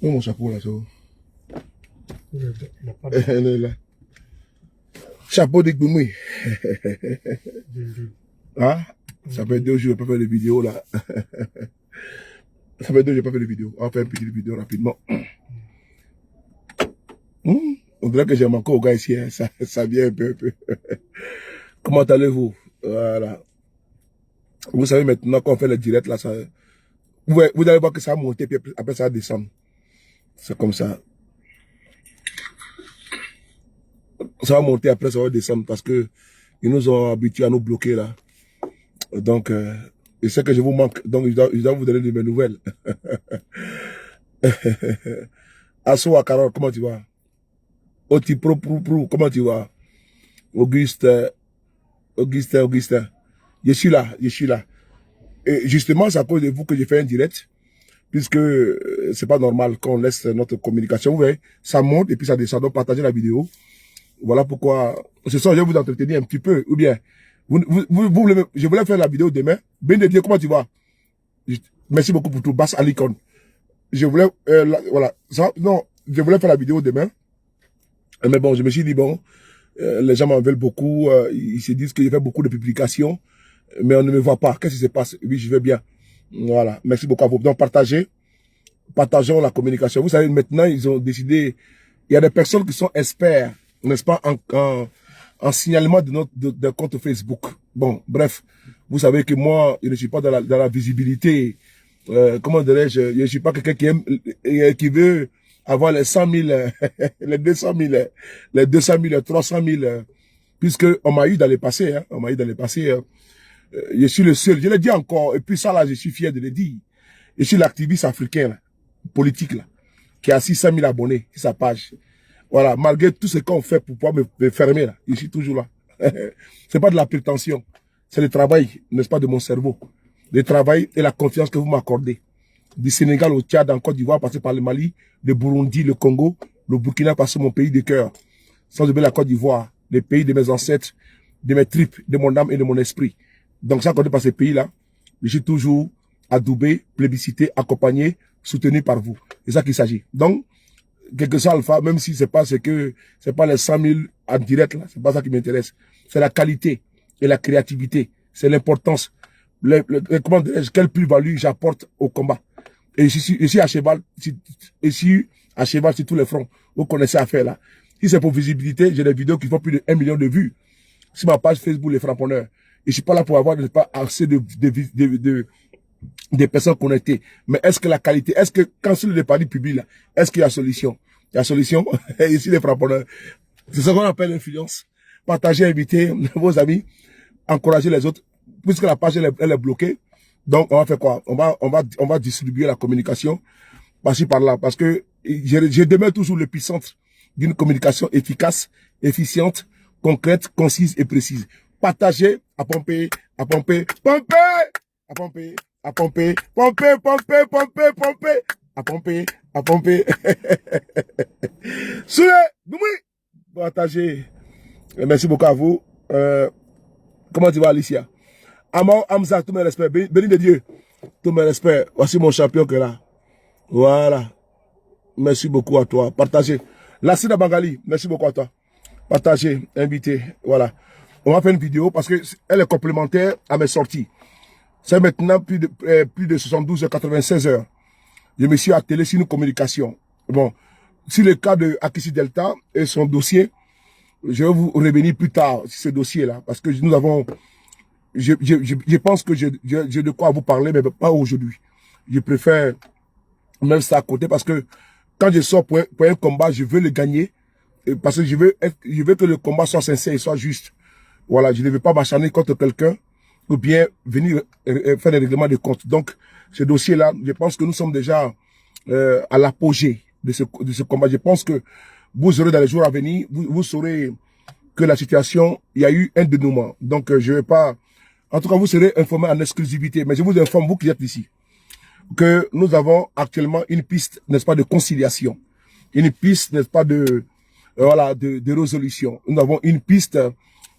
Où est mon chapeau là, so? Chapeau de Goumoui. Hein? Ça fait 2 jours que je n'ai pas fait de vidéo là. Ça fait 2 jours que je n'ai pas fait de vidéo. On va faire une petite vidéo rapidement. On dirait que j'ai manqué au gars ici. Hein. Ça vient un peu. Comment allez-vous? Voilà. Vous savez maintenant qu'on fait le direct là, ça, vous allez voir que ça va monter puis après ça va descendre. C'est comme ça. Ça va monter après ça va descendre parce que ils nous ont habitués à nous bloquer là. Donc, je sais que je vous manque. Donc, je dois vous donner de mes nouvelles. Assoa Carole, comment tu vas? Oti Pro, comment tu vas? Augustin. Je suis là. Et justement, c'est à cause de vous que j'ai fait un direct. Puisque c'est pas normal qu'on laisse notre communication. Vous voyez, ça monte et puis ça descend. Donc, partagez la vidéo. Voilà pourquoi, ce soir, je vais vous entretenir un petit peu. Ou bien, je voulais faire la vidéo demain. Ben de Dieu, comment tu vas? Merci beaucoup pour tout. Basse à l'icône. Je voulais, voilà. Non, je voulais faire la vidéo demain. Mais bon, je me suis dit, bon, les gens m'en veulent beaucoup. Ils se disent que j'ai fait beaucoup de publications. Mais on ne me voit pas. Qu'est-ce qui se passe? Oui, je vais bien. Voilà. Merci beaucoup à vous. Donc, partageons la communication. Vous savez, maintenant, ils ont décidé, il y a des personnes qui sont experts, n'est-ce pas, en signalement de compte Facebook. Bon, bref, vous savez que moi, je ne suis pas dans la visibilité. Comment dirais-je, je ne suis pas quelqu'un qui veut avoir les 100 000, les 200 000, les 200 000, les 300 000, puisque on m'a eu dans le passé, hein, je suis le seul, je le dis encore, et puis ça là, je suis fier de le dire. Je suis l'activiste africain, là, politique, là, qui a 600 000 abonnés sur sa page. Voilà, malgré tout ce qu'on fait pour pouvoir me fermer, là, je suis toujours là. C'est pas de la prétention, c'est le travail, n'est-ce pas, de mon cerveau. Le travail et la confiance que vous m'accordez. Du Sénégal au Tchad, en Côte d'Ivoire, passer par le Mali, le Burundi, le Congo, le Burkina, passer mon pays de cœur. Sans oublier la Côte d'Ivoire, le pays de mes ancêtres, de mes tripes, de mon âme et de mon esprit. Donc, sans compter par ces pays-là, je suis toujours adoubé, plébiscité, accompagné, soutenu par vous. C'est ça qu'il s'agit. Donc, quelque chose alpha, même si c'est pas les 100 000 en direct, là, c'est pas ça qui m'intéresse. C'est la qualité et la créativité. C'est l'importance. Comment dirais-je, quelle plus-value j'apporte au combat. Et ici à cheval, sur tous les fronts. Vous connaissez l'affaire là. Si c'est pour visibilité, j'ai des vidéos qui font plus de 1 million de vues. Sur ma page Facebook, les frapponneurs. Et je suis pas là pour avoir pas assez des personnes connectées. Mais est-ce que la qualité, est-ce que quand sur le pari public là, est-ce qu'il y a solution? Il y a solution. Ici les frapponneurs. C'est ce qu'on appelle l'influence. Partagez, invitez vos amis, encouragez les autres. Puisque la page elle est bloquée, donc on va faire quoi? On va distribuer la communication par-ci par-là, parce que je demeure toujours l'épicentre d'une communication efficace, efficiente, concrète, concise et précise. Partagez, à pomper, à pomper, pomper, à pomper, à pomper, pomper, pomper, pomper, pomper, à pomper, à pomper. Soulé, partagez. Merci beaucoup à vous. Comment tu vas, Alicia? Amon, Hamza, tous mes respects. Béni de Dieu. Tous mes respects. Voici mon champion qui est là. Voilà. Merci beaucoup à toi. Partagez. Lassina Bangali, merci beaucoup à toi. Partagez, invitez. Voilà. On va faire une vidéo parce qu'elle est complémentaire à mes sorties. C'est maintenant plus de 72 heures, 96 heures. Je me suis attelé sur une communication. Bon. Sur le cas de Akissi Delta et son dossier, je vais vous revenir plus tard sur ce dossier-là. Parce que nous avons... Je pense que j'ai de quoi vous parler, mais pas aujourd'hui. Je préfère mettre ça à côté parce que quand je sors pour un combat, je veux le gagner. Parce que je veux que le combat soit sincère et soit juste. Voilà, je ne veux pas m'acharner contre quelqu'un ou bien venir faire des règlements de compte. Donc, ce dossier-là, je pense que nous sommes déjà à l'apogée de ce combat. Je pense que vous aurez dans les jours à venir, vous saurez que la situation, il y a eu un dénouement. Donc, je vais pas... En tout cas, vous serez informés en exclusivité. Mais je vous informe, vous qui êtes ici, que nous avons actuellement une piste, n'est-ce pas, de conciliation. Une piste, n'est-ce pas, de résolution. Nous avons une piste,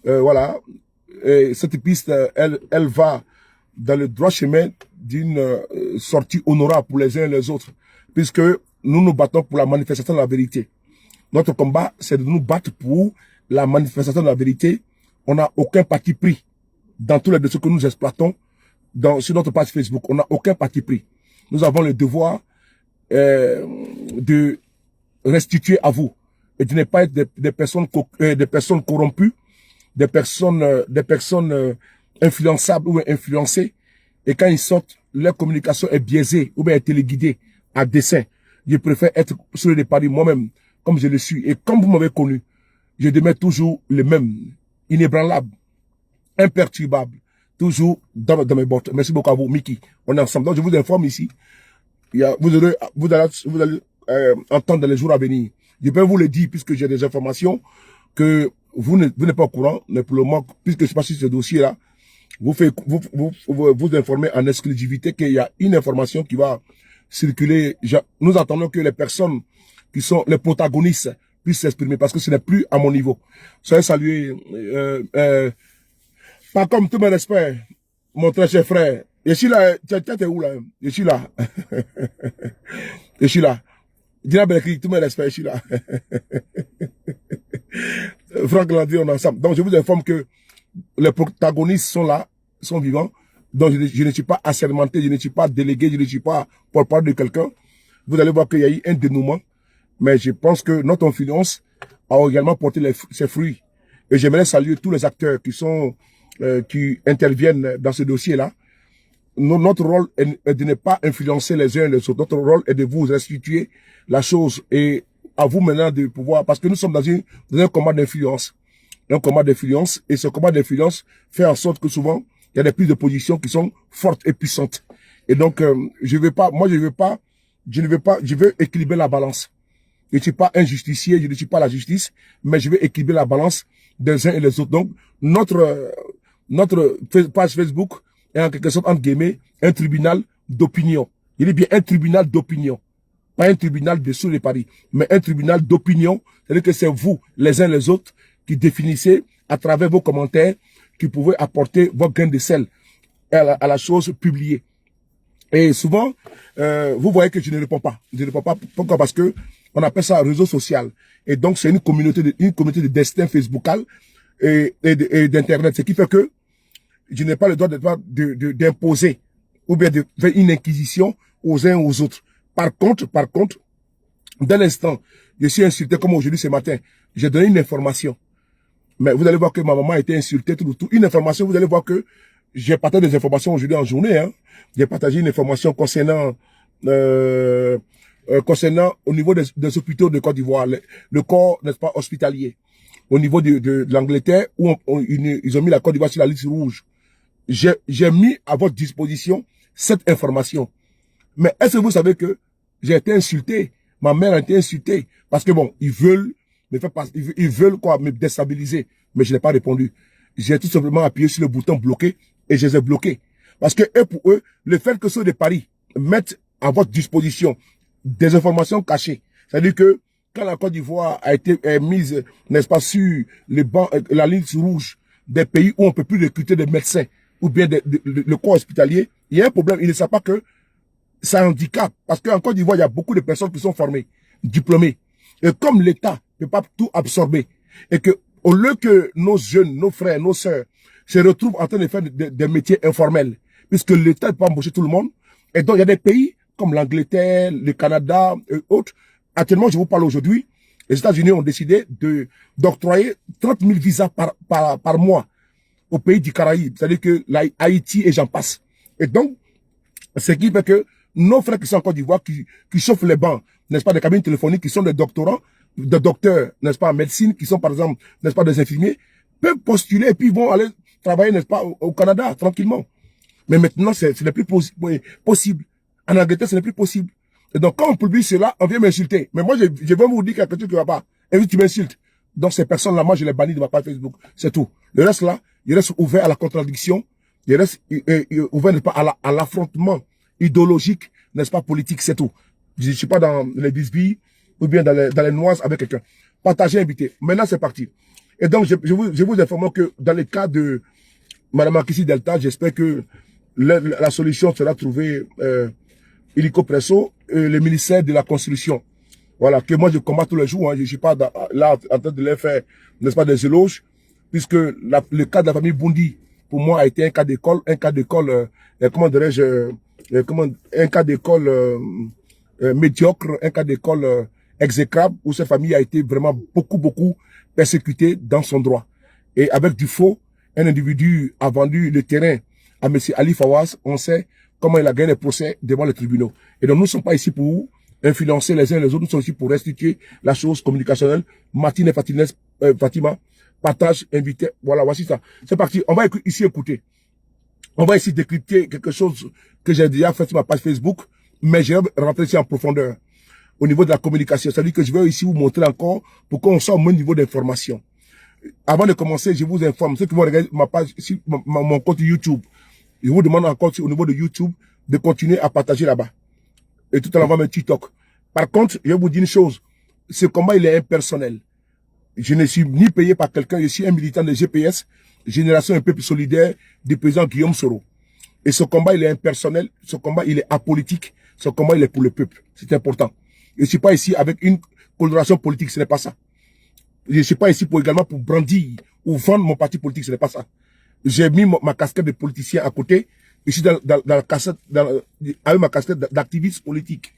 voilà. Et cette piste, elle va dans le droit chemin d'une sortie honorable pour les uns et les autres. Puisque nous nous battons pour la manifestation de la vérité. Notre combat, c'est de nous battre pour la manifestation de la vérité. On n'a aucun parti pris dans tous les dossiers que nous exploitons sur notre page Facebook. On n'a aucun parti pris. Nous avons le devoir de restituer à vous et de ne pas être des personnes corrompues, des personnes influençables ou influencées. Et quand ils sortent, leur communication est biaisée ou bien est téléguidée à dessein. Je préfère être sur les paris moi-même, comme je le suis. Et comme vous m'avez connu, je demeure toujours le même, inébranlable, imperturbable, toujours dans mes bottes. Merci beaucoup à vous, Mickey. On est ensemble. Donc, je vous informe ici. Vous allez entendre dans les jours à venir. Je peux vous le dire, puisque j'ai des informations que vous n'êtes pas au courant, mais pour le moment, puisque je suis pas sur ce dossier-là, vous informer en exclusivité qu'il y a une information qui va circuler. Nous attendons que les personnes qui sont les protagonistes puissent s'exprimer, parce que ce n'est plus à mon niveau. Soyez salués. Pas comme tous mes respects, mon très cher frère. Je suis là. T'es où là? Je suis là. Je suis là. Dina Belkri, tous mes respects, je suis là. Franck Landry, on est ensemble. Donc je vous informe que les protagonistes sont là, sont vivants. Donc je ne suis pas assermenté, je ne suis pas délégué, je ne suis pas porte-parole de quelqu'un. Vous allez voir qu'il y a eu un dénouement. Mais je pense que notre influence a également porté ses fruits. Et j'aimerais saluer tous les acteurs qui interviennent dans ce dossier-là. Notre rôle est de ne pas influencer les uns les autres. Notre rôle est de vous restituer la chose et à vous maintenant de pouvoir, parce que nous sommes dans un combat d'influence. Un combat d'influence, et ce combat d'influence fait en sorte que souvent, il y a des prises de position qui sont fortes et puissantes. Et donc, je veux équilibrer la balance. Je ne suis pas un justicier, je ne suis pas la justice, mais je veux équilibrer la balance des uns et des autres. Donc, notre page Facebook est en quelque sorte, entre guillemets, un tribunal d'opinion. Il est bien un tribunal d'opinion. Pas un tribunal de sur les paris, mais un tribunal d'opinion. C'est-à-dire que c'est vous, les uns les autres, qui définissez à travers vos commentaires, qui pouvez apporter votre grain de sel à la chose publiée. Et souvent, vous voyez que je ne réponds pas. Je ne réponds pas. Pourquoi? Parce que on appelle ça un réseau social. Et donc, c'est une communauté de destin facebookal et d'internet. Ce qui fait que je n'ai pas le droit d'imposer ou bien de faire une inquisition aux uns aux autres. Par contre, dès l'instant, je suis insulté comme aujourd'hui ce matin. J'ai donné une information. Mais vous allez voir que ma maman a été insultée, tout. Une information, vous allez voir que j'ai partagé des informations aujourd'hui en journée. Hein. J'ai partagé une information concernant au niveau des hôpitaux de Côte d'Ivoire, le corps, n'est-ce pas, hospitalier. Au niveau de l'Angleterre, où ils ont mis la Côte d'Ivoire sur la liste rouge. J'ai mis à votre disposition cette information. Mais est-ce que vous savez que j'ai été insulté? Ma mère a été insultée. Parce que bon, ils veulent me déstabiliser. Mais je n'ai pas répondu. J'ai tout simplement appuyé sur le bouton bloqué et je les ai bloqués. Parce que pour eux, le fait que ceux de Paris mettent à votre disposition des informations cachées. C'est-à-dire que quand la Côte d'Ivoire a été mise, n'est-ce pas, sur la ligne rouge des pays où on peut plus recruter des médecins ou bien le corps hospitalier, il y a un problème. Ils ne savent pas que ça handicape. Parce qu'en Côte d'Ivoire, il y a beaucoup de personnes qui sont formées, diplômées. Et comme l'État ne peut pas tout absorber, et que au lieu que nos jeunes, nos frères, nos sœurs se retrouvent en train de faire des métiers informels, puisque l'État ne peut pas embaucher tout le monde, et donc il y a des pays comme l'Angleterre, le Canada et autres. Actuellement, je vous parle aujourd'hui, les États-Unis ont décidé d'octroyer 30 000 visas par mois aux pays du Caraïbe, c'est-à-dire que Haïti et j'en passe. Et donc, ce qui fait que nos frères qui sont en Côte d'Ivoire, qui chauffent les bancs, n'est-ce pas, des cabines téléphoniques, qui sont des doctorants, des docteurs, n'est-ce pas, en médecine, qui sont par exemple, n'est-ce pas, des infirmiers, peuvent postuler et puis vont aller travailler, n'est-ce pas, au Canada, tranquillement. Mais maintenant, ce n'est plus possible. En Angleterre, ce n'est plus possible. Et donc, quand on publie cela, on vient m'insulter. Mais moi, je vais vous dire quelque chose qui ne va pas. Et puis, tu m'insultes. Donc, ces personnes-là, moi, je les bannis de ma page Facebook. C'est tout. Le reste, là, il reste ouvert à la contradiction. Il reste ouvert, n'est-ce pas, à l'affrontement idéologique, n'est-ce pas, politique, c'est tout. Je ne suis pas dans les bisbilles ou bien dans les noises avec quelqu'un. Partagez, invitez. Maintenant, c'est parti. Et donc, je vous informe que dans le cas de Madame Akissi Delta, j'espère que la solution sera trouvée illico presso le ministère de la Construction. Voilà, que moi je combats tous les jours. Hein. Je ne suis pas là en train de leur faire, n'est-ce pas, des éloges, puisque le cas de la famille Boundi, pour moi, a été un cas d'école, comment dirais-je, un cas d'école médiocre, un cas d'école exécrable, où cette famille a été vraiment beaucoup persécutée dans son droit. Et avec du faux, un individu a vendu le terrain à M. Ali Fawaz, on sait comment il a gagné les procès devant les tribunaux. Et donc nous ne sommes pas ici pour influencer les uns les autres, nous sommes ici pour restituer la chose communicationnelle. Martine et Fatima, partage, invité, voilà, voici ça. C'est parti, on va ici écouter. On va ici décrypter quelque chose que j'ai déjà fait sur ma page Facebook, mais je vais rentrer ici en profondeur au niveau de la communication. C'est-à-dire que je vais ici vous montrer encore pour qu'on soit au même niveau d'information. Avant de commencer, je vous informe, ceux qui vont regarder ma page, ici, mon compte YouTube, je vous demande encore au niveau de YouTube de continuer à partager là-bas. Et tout à l'heure, on va mettre TikTok. Par contre, je vais vous dire une chose, ce combat, il est impersonnel. Je ne suis ni payé par quelqu'un, je suis un militant de GPS, Génération un peuple solidaire, du président Guillaume Soro. Et ce combat, il est impersonnel, ce combat, il est apolitique, ce combat, il est pour le peuple. C'est important. Je ne suis pas ici avec une coloration politique, ce n'est pas ça. Je ne suis pas ici également pour brandir ou vendre mon parti politique, ce n'est pas ça. J'ai mis ma casquette de politicien à côté, ici avec ma casquette d'activiste politique.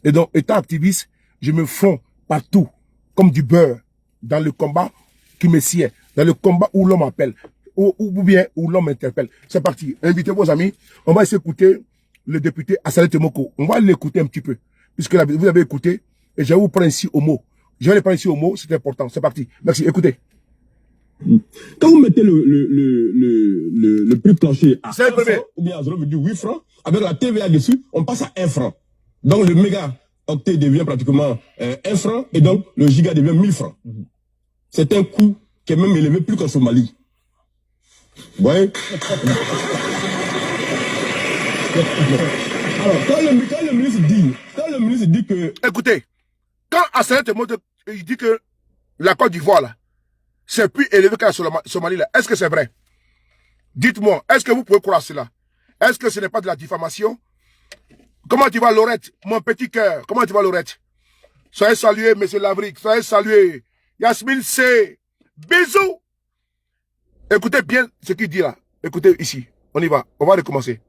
Et donc, étant activiste, je me fonds partout, comme du beurre, dans le combat qui me sied, dans le combat où l'homme appelle, ou bien où l'homme interpelle. C'est parti. Invitez vos amis. On va essayer d'écouter le député Assalé Temoko. On va l'écouter un petit peu, puisque vous avez écouté, et je vais vous prendre ici au mot. Je vais les prendre ici au mot, c'est important. C'est parti. Merci. Écoutez. Quand vous mettez le prix plancher à 1 franc, ou bien à 0,8 francs, avec la TVA dessus, on passe à 1 franc. Donc le méga octet devient pratiquement 1 franc, et donc le giga devient 1000 francs. C'est un coût qui est même élevé plus qu'en Somalie. Vous voyez? Alors, quand le ministre dit que... Écoutez, quand Assalé Temoko il dit que la Côte d'Ivoire, là, c'est plus élevé que la Somalie, là, est-ce que c'est vrai? Dites-moi, est-ce que vous pouvez croire cela? Est-ce que ce n'est pas de la diffamation? Comment tu vas, Laurette, mon petit cœur? Comment tu vas, Laurette? Soyez salués, M. Lavric. Soyez salués. Yasmine C. Bisous. Écoutez bien ce qu'il dit là. Écoutez ici. On y va. On va recommencer.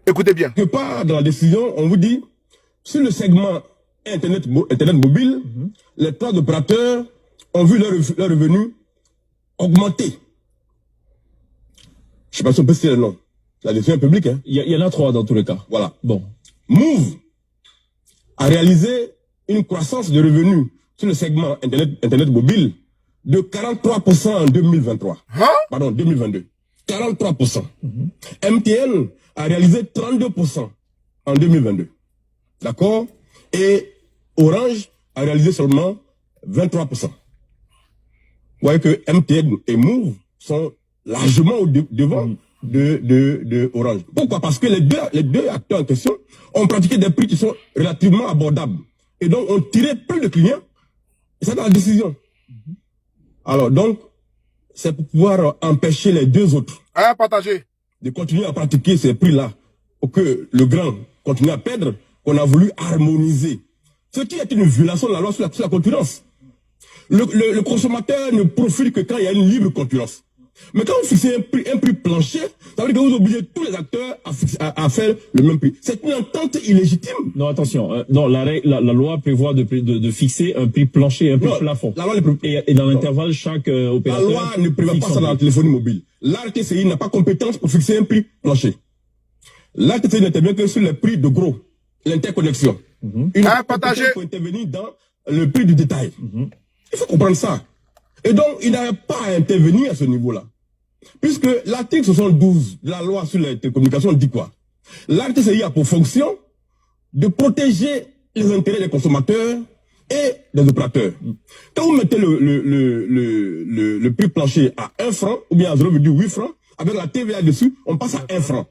Écoutez bien. Que part dans la décision, on vous dit, sur le segment Internet mobile, les trois opérateurs ont vu leur revenu augmenter. Je ne sais pas si on peut citer le nom. La décision est publique. Hein. Il y en a 3 dans tous les cas. Voilà. Bon. Move a réalisé une croissance de revenus sur le segment Internet mobile de 43% en 2023. Hein? Pardon, 2022. 43%. MTN a réalisé 32% en 2022. D'accord? Et Orange a réalisé seulement 23%. Vous voyez que MTN et Move sont largement au devant de Orange. Pourquoi? Parce que les deux acteurs en question ont pratiqué des prix qui sont relativement abordables. Et donc, ont tiré plus de clients. Et c'est dans la décision. Alors, donc, c'est pour pouvoir empêcher les deux autres de continuer à pratiquer ces prix-là, pour que le grand continue à perdre, qu'on a voulu harmoniser. Ce qui est une violation de la loi sur la concurrence. Le consommateur ne profite que quand il y a une libre concurrence. Mais quand vous fixez un prix plancher, ça veut dire que vous obligez tous les acteurs à faire le même prix. C'est une entente illégitime. Non, attention. Non, la loi prévoit de fixer un prix plancher et un prix plafond. La loi et dans l'intervalle, chaque opérateur... La loi ne prévoit pas ça dans la téléphonie mobile. L'ARTCI n'a pas compétence pour fixer un prix plancher. L'ARTCI n'intervient que sur les prix de gros, l'interconnexion. Il faut intervenir dans le prix du détail. Il faut comprendre ça. Et donc, il n'avait pas à intervenir à ce niveau-là. Puisque l'article 72 de la loi sur les télécommunications dit quoi? L'ARTCI a pour fonction de protéger les intérêts des consommateurs et des opérateurs. Quand vous mettez le prix plancher à 1 franc, ou bien à 0,8 francs, avec la TVA dessus, on passe à 1 franc.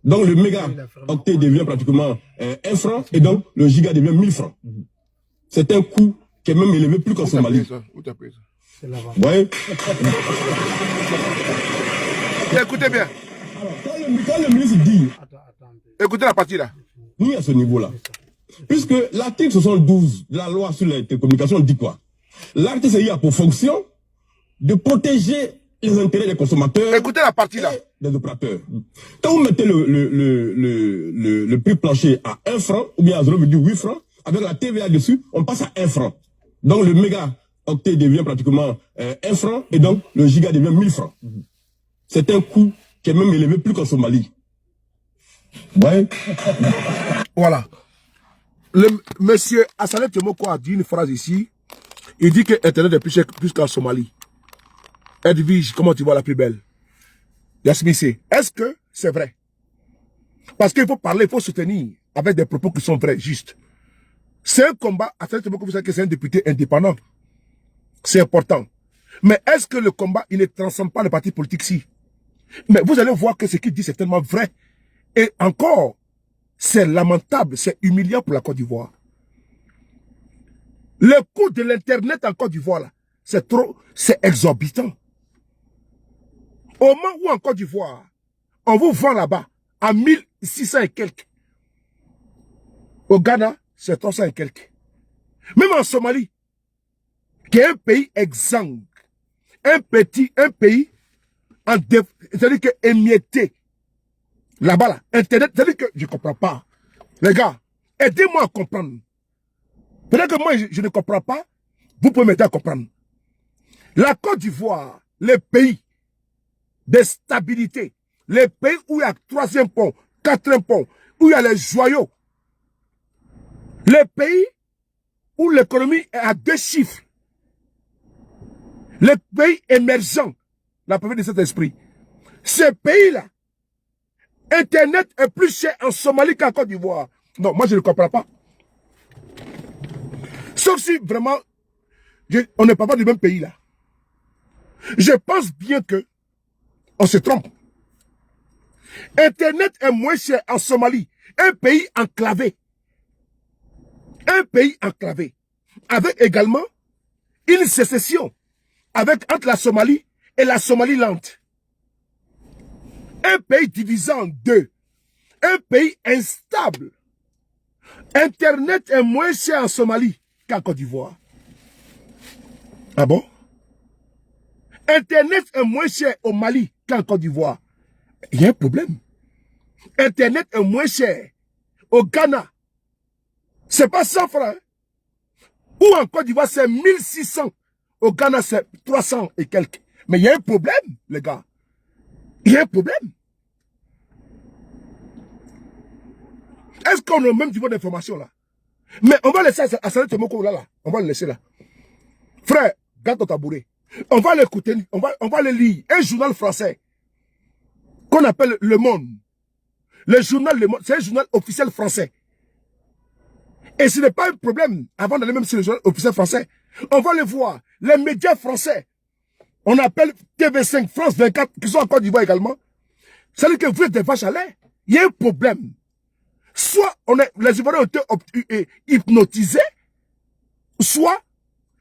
Donc le méga octet devient pratiquement 1 franc, et donc le giga devient 1000 francs. C'est un coût qui est même élevé plus qu'en Somalie. Ouais. Écoutez bien. Alors, quand le ministre dit... Écoutez la partie là. Ni à ce niveau-là. Puisque l'article 72 de la loi sur les télécommunications dit quoi? L'RTCI a pour fonction de protéger les intérêts des consommateurs. Écoutez la partie là. Des opérateurs. Quand vous mettez le prix plancher à 1 franc, ou bien à 0,8 francs, avec la TVA dessus, on passe à 1 franc. Donc le méga octet devient pratiquement 1 franc, et donc le giga devient 1000 francs. C'est un coût qui est même élevé plus qu'en Somalie. Ouais. Voilà. Le monsieur Hassanet Temoko a dit une phrase ici. Il dit que Internet est plus cher plus qu'en Somalie. Edwige, comment tu vois la plus belle? Yasmine, est-ce que c'est vrai? Parce qu'il faut parler, il faut soutenir avec des propos qui sont vrais, justes. C'est un combat, Hassanet Temoko, vous savez que c'est un député indépendant. C'est important. Mais est-ce que le combat, il ne transcende pas le parti politique si? Mais vous allez voir que ce qu'il dit, c'est tellement vrai. Et encore, c'est lamentable, c'est humiliant pour la Côte d'Ivoire. Le coût de l'Internet en Côte d'Ivoire, là, c'est exorbitant. Au moment où en Côte d'Ivoire, on vous vend là-bas à 1600 et quelques. Au Ghana, c'est 300 et quelques. Même en Somalie, qui est un pays exsangue, un pays c'est-à-dire que émietté. Là-bas, là, Internet, c'est-à-dire que je ne comprends pas. Les gars, aidez-moi à comprendre. Peut-être que moi, je ne comprends pas. Vous pouvez m'aider à comprendre. La Côte d'Ivoire, les pays de stabilité, les pays où il y a 3e pont, 4e pont, où il y a les joyaux, les pays où l'économie est à 2 chiffres, les pays émergents, la preuve de cet esprit, ces pays-là, Internet est plus cher en Somalie qu'en Côte d'Ivoire. Non, moi je ne comprends pas. Sauf si vraiment, on n'est pas du même pays là. Je pense bien que on se trompe. Internet est moins cher en Somalie, un pays enclavé. Un pays enclavé. Avec également une sécession entre la Somalie et la Somaliland. Un pays divisé en deux. Un pays instable. Internet est moins cher en Somalie qu'en Côte d'Ivoire. Ah bon? Internet est moins cher au Mali qu'en Côte d'Ivoire. Il y a un problème. Internet est moins cher au Ghana. C'est pas 100 francs. Ou en Côte d'Ivoire, c'est 1600. Au Ghana, c'est 300 et quelques. Mais il y a un problème, les gars. Il y a un problème. Est-ce qu'on a le même niveau d'information là? Mais on va laisser Hassanet Temoko là. On va le laisser là. Frère, garde ton tabouret. On va l'écouter, on va le lire. Un journal français qu'on appelle Le Monde. Le journal Le Monde, c'est un journal officiel français. Et ce n'est pas un problème, avant d'aller même sur le journal officiel français, on va le voir. Les médias français, on appelle TV5, France 24, qui sont en Côte d'Ivoire également. C'est-à-dire que vous êtes des vaches à lait. Il y a un problème. Soit les Ivoiriens ont été hypnotisés, soit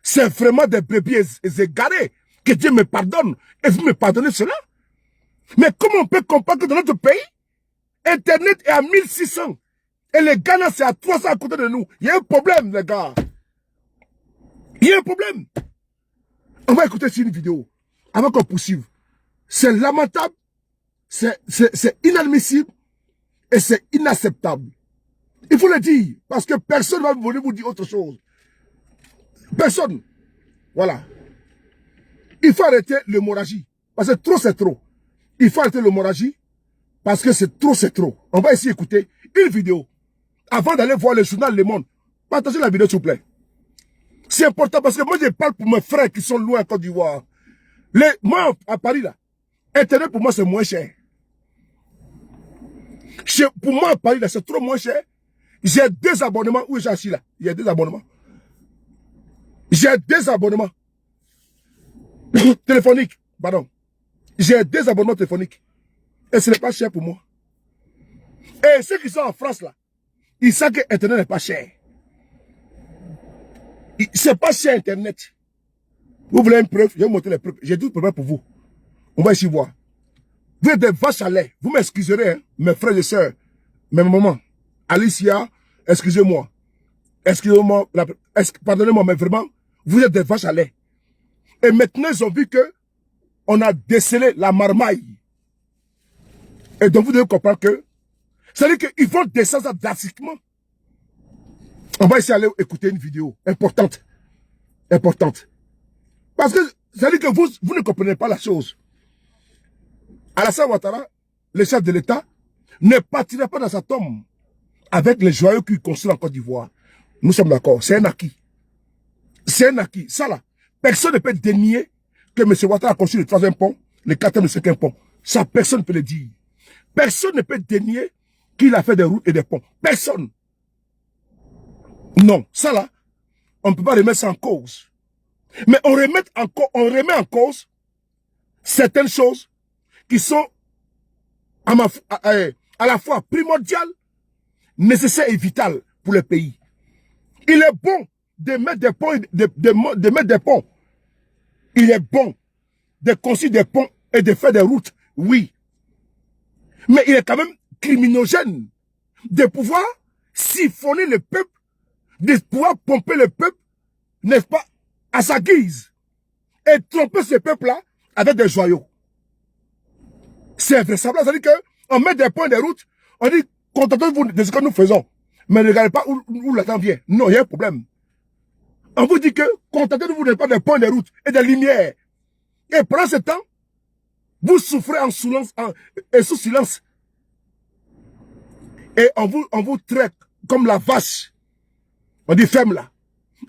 c'est vraiment des brebis égarés. Que Dieu me pardonne. Et vous me pardonnez cela. Mais comment on peut comprendre que dans notre pays, Internet est à 1600 et les Ghana c'est à 300 à côté de nous? Il y a un problème, les gars. Il y a un problème. On va écouter sur une vidéo avant qu'on poursuive. C'est lamentable, c'est inadmissible et c'est inacceptable. Il faut le dire, parce que personne ne va venir vous dire autre chose. Personne. Voilà. Il faut arrêter l'hémorragie. Parce que trop, c'est trop. Il faut arrêter l'hémorragie. Parce que c'est trop. On va essayer d'écouter une vidéo. Avant d'aller voir le journal Le Monde. Partagez la vidéo, s'il vous plaît. C'est important parce que moi, je parle pour mes frères qui sont loin en Côte d'Ivoire. Moi, à Paris, là, Internet, pour moi, c'est moins cher. Pour moi, à Paris, là, c'est trop moins cher. J'ai 2 abonnements. Où j'ai assis là? Il y a 2 abonnements. J'ai 2 abonnements téléphoniques. Pardon. J'ai 2 abonnements téléphoniques. Et ce n'est pas cher pour moi. Et ceux qui sont en France là, ils savent que Internet n'est pas cher. C'est pas cher Internet. Vous voulez une preuve? Je vais vous montrer les preuves. J'ai 12 preuves pour vous. On va ici voir. Vous êtes des vaches à lait. Vous m'excuserez, hein, mes frères et sœurs, mes mamans. Alicia, excusez-moi. excusez-moi, pardonnez-moi, mais vraiment, vous êtes des vaches à lait. Et maintenant, ils ont vu que on a décelé la marmaille. Et donc, vous devez comprendre que, c'est-à-dire qu'ils vont descendre ça drastiquement. On va essayer d'aller écouter une vidéo importante. Importante. Parce que, c'est-à-dire que vous ne comprenez pas la chose. Alassane Ouattara, le chef de l'État, ne partira pas dans sa tombe avec les joyaux qu'il construit en Côte d'Ivoire. Nous sommes d'accord, c'est un acquis. C'est un acquis. Ça là, personne ne peut dénier que M. Ouattara a construit le 3e pont, le 4e et le 5e pont. Ça, personne ne peut le dire. Personne ne peut dénier qu'il a fait des routes et des ponts. Personne. Non, ça là, on ne peut pas remettre ça en cause. Mais on remet en cause certaines choses qui sont à la fois primordiales, nécessaires et vitales pour le pays. Il est bon de mettre des ponts, de mettre des ponts. Il est bon de construire des ponts et de faire des routes, oui. Mais il est quand même criminogène de pouvoir siphonner le peuple, de pouvoir pomper le peuple, n'est-ce pas, à sa guise, et tromper ce peuple-là avec des joyaux. C'est invraisemblable. C'est-à-dire qu'on met des points de route, on dit, contentez-vous de ce que nous faisons, mais ne regardez pas où la temps vient. Non, il y a un problème. On vous dit que contentez-vous de pas des points de route et des lumières. Et pendant ce temps, vous souffrez en silence, sous silence. Et on vous traite comme la vache. On dit ferme là.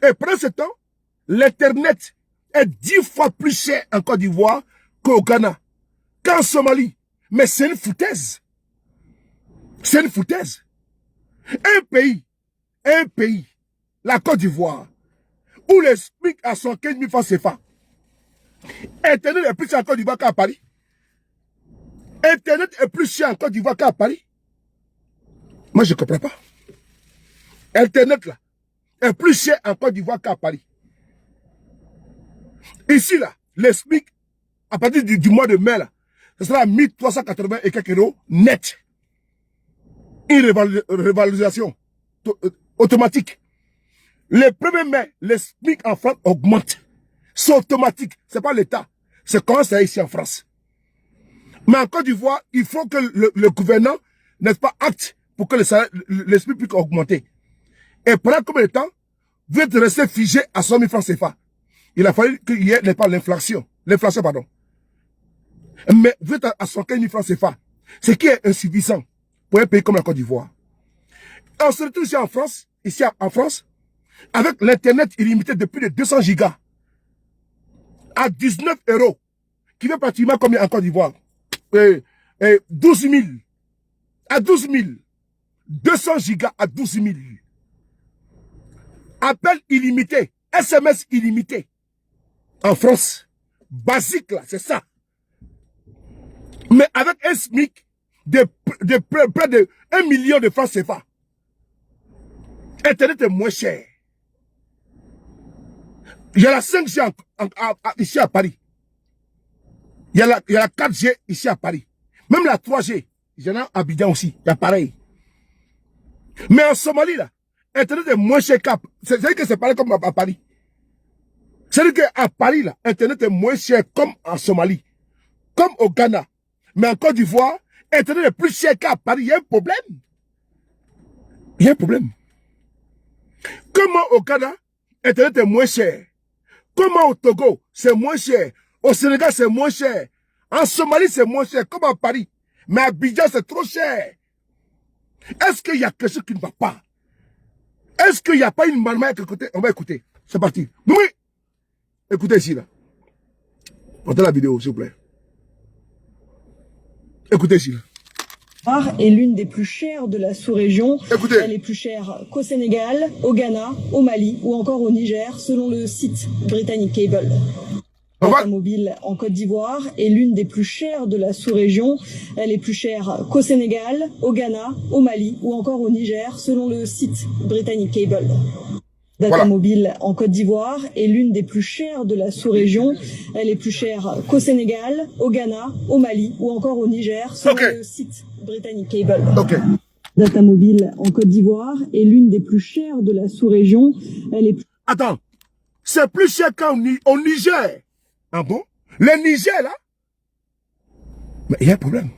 Et pendant ce temps, l'Internet est 10 fois plus cher en Côte d'Ivoire qu'au Ghana, qu'en Somalie. Mais c'est une foutaise. C'est une foutaise. Un pays, la Côte d'Ivoire, où les SMIC à 115 000 francs CFA. Internet est plus cher en Côte d'Ivoire qu'à Paris. Internet est plus cher en Côte d'Ivoire qu'à Paris. Moi, je ne comprends pas. Internet, là, est plus cher en Côte d'Ivoire qu'à Paris. Ici, là, les SMIC, à partir du mois de mai, là, ce sera 1380 et quelques euros net. Une revalorisation automatique. Le 1er mai, les SMIC en France augmentent. C'est automatique. C'est pas l'État. C'est comment c'est ici en France. Mais en Côte d'Ivoire, il faut que le gouvernement, n'est-ce pas, acte pour que les SMIC puissent augmenter. Et pendant combien de temps, vous êtes resté figé à 100 000 francs CFA. Il a fallu qu'il y ait, n'est pas l'inflation. L'inflation, pardon. Mais vous êtes à 115 000 francs CFA. Ce qui est insuffisant pour un pays comme la Côte d'Ivoire. On se retrouve ici en France, avec l'Internet illimité de plus de 200 gigas, à 19 €, qui fait pratiquement combien en Côte d'Ivoire? 12 000. À 12 000. 200 gigas à 12 000. Appel illimité, SMS illimité. En France, basique là, c'est ça. Mais avec un SMIC de près de 1 million de francs CFA, Internet est moins cher. Il y a la 5G ici à Paris. Il y a la 4G ici à Paris. Même la 3G, il y en a à Abidjan aussi, il y a pareil. Mais en Somalie, là, Internet est moins cher qu'à... C'est-à-dire que c'est pareil comme à Paris. C'est-à-dire qu'à Paris, là, Internet est moins cher comme en Somalie, comme au Ghana. Mais en Côte d'Ivoire, Internet est plus cher qu'à Paris. Il y a un problème. Il y a un problème. Comment au Ghana, Internet est moins cher? Comment au Togo, c'est moins cher? Au Sénégal, c'est moins cher. En Somalie, c'est moins cher, comme à Paris. Mais à Abidjan, c'est trop cher. Est-ce qu'il y a quelque chose qui ne va pas? Est-ce qu'il n'y a pas une marmaille à côté? On va écouter. C'est parti. Oui. Écoutez ici, là. Montez la vidéo, s'il vous plaît. Écoutez ici, là. Est l'une des plus chères de la sous-région. Écoutez. Elle est plus chère qu'au Sénégal, au Ghana, au Mali ou encore au Niger, selon le site britannique Cable. Data mobile en Côte d'Ivoire est l'une des plus chères de la sous-région. Elle est plus chère qu'au Sénégal, au Ghana, au Mali ou encore au Niger, selon le site britannique Cable. Data mobile en Côte d'Ivoire est l'une des plus chères de la sous-région. Elle est plus chère qu'au Sénégal, au Ghana, au Mali ou encore au Niger, selon le site britannique Cable. Data Mobile en Côte d'Ivoire est l'une des plus chères de la sous-région. Elle est... Attends, c'est plus cher qu'au Niger. Ah bon? Le Niger, là? Mais il y a un problème.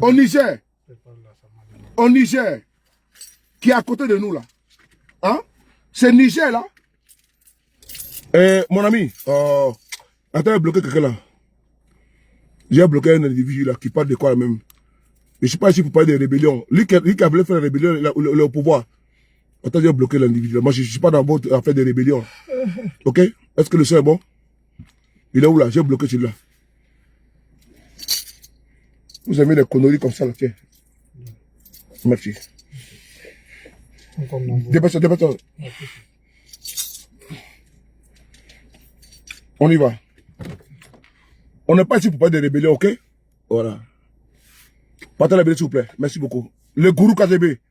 Au Niger, qui est à côté de nous, là. Hein? C'est Niger, là. Mon ami, attends, j'ai bloqué quelqu'un, là. J'ai bloqué un individu, là, qui parle de quoi, même. Je ne suis pas ici pour parler de rébellion. Lui qui a voulu faire la rébellion, le pouvoir. Attends, j'ai bloqué l'individu. Moi, je ne suis pas dans votre affaire de rébellion. Ok? Est-ce que le son est bon? Il est où là? J'ai bloqué celui-là. Vous avez des conneries comme ça là, tiens. Merci. Dépêche-toi, dépêche-toi. On y va. On n'est pas ici pour parler de rébellion, ok? Voilà. Partez la vidéo, s'il vous plaît. Merci beaucoup. Le gourou KGB.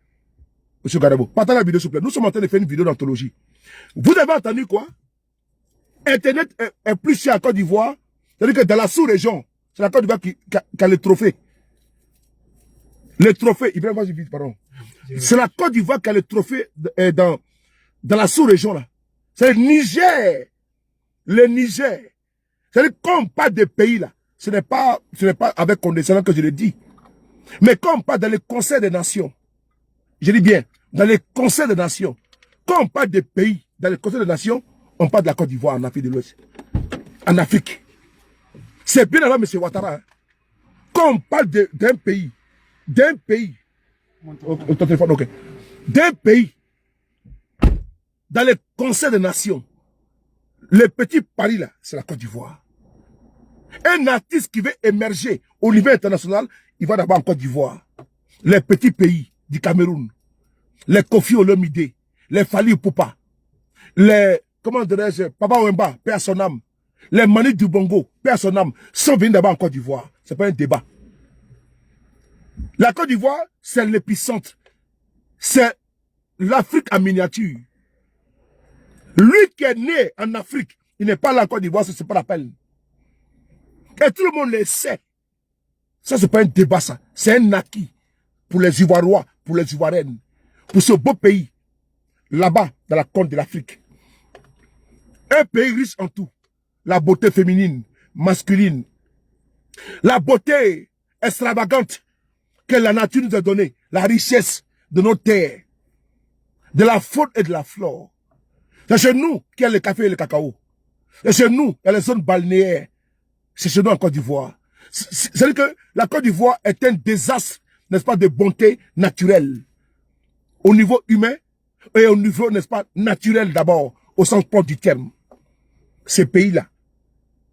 Monsieur Gadabo. Partez la vidéo, s'il vous plaît. Nous sommes en train de faire une vidéo d'anthologie. Vous avez entendu quoi? Internet est plus cher en Côte d'Ivoire. C'est-à-dire que dans la sous-région, c'est la Côte d'Ivoire qui a le trophée. Le trophée, il vient vite, pardon. C'est la Côte d'Ivoire qui a le trophée dans la sous-région là. C'est le Niger. Le Niger. C'est-à-dire quand on parle des pays là, ce n'est pas avec condescendance que je le dis. Mais quand on parle dans le Conseil des Nations, je dis bien, dans le Conseil des Nations, quand on parle des pays, dans le Conseil des Nations, on parle de la Côte d'Ivoire en Afrique de l'Ouest. En Afrique. C'est bien avant M. Ouattara. Hein. Quand on parle d'un pays, d'un pays, dans le Conseil des Nations, le petit Paris là, c'est la Côte d'Ivoire. Un artiste qui veut émerger au niveau international, il va d'abord en Côte d'Ivoire. Les petits pays du Cameroun, les Kofi Olomide, les Fali Poupa, les, comment dirais-je, Papa Wemba, paix à son âme, les Manu du Bongo, paix à son âme, sont venus d'abord en Côte d'Ivoire. C'est pas un débat. La Côte d'Ivoire, c'est l'épicentre. C'est l'Afrique en miniature. Lui qui est né en Afrique, il n'est pas là en Côte d'Ivoire, ça c'est pas la peine. Et tout le monde le sait. Ça c'est pas un débat ça. C'est un acquis pour les Ivoirois, pour les Ivoiriennes, pour ce beau pays, là-bas, dans la côte de l'Afrique. Un pays riche en tout. La beauté féminine, masculine. La beauté extravagante que la nature nous a donnée. La richesse de nos terres. De la faune et de la flore. C'est chez nous qu'il y a le café et le cacao. C'est chez nous qu'il y a les zones balnéaires. C'est chez nous en Côte d'Ivoire. C'est-à-dire que la Côte d'Ivoire est un désastre, n'est-ce pas, de bonté naturelle. Au niveau humain et au niveau, n'est-ce pas, naturel d'abord, au sens propre du terme. Ces pays-là,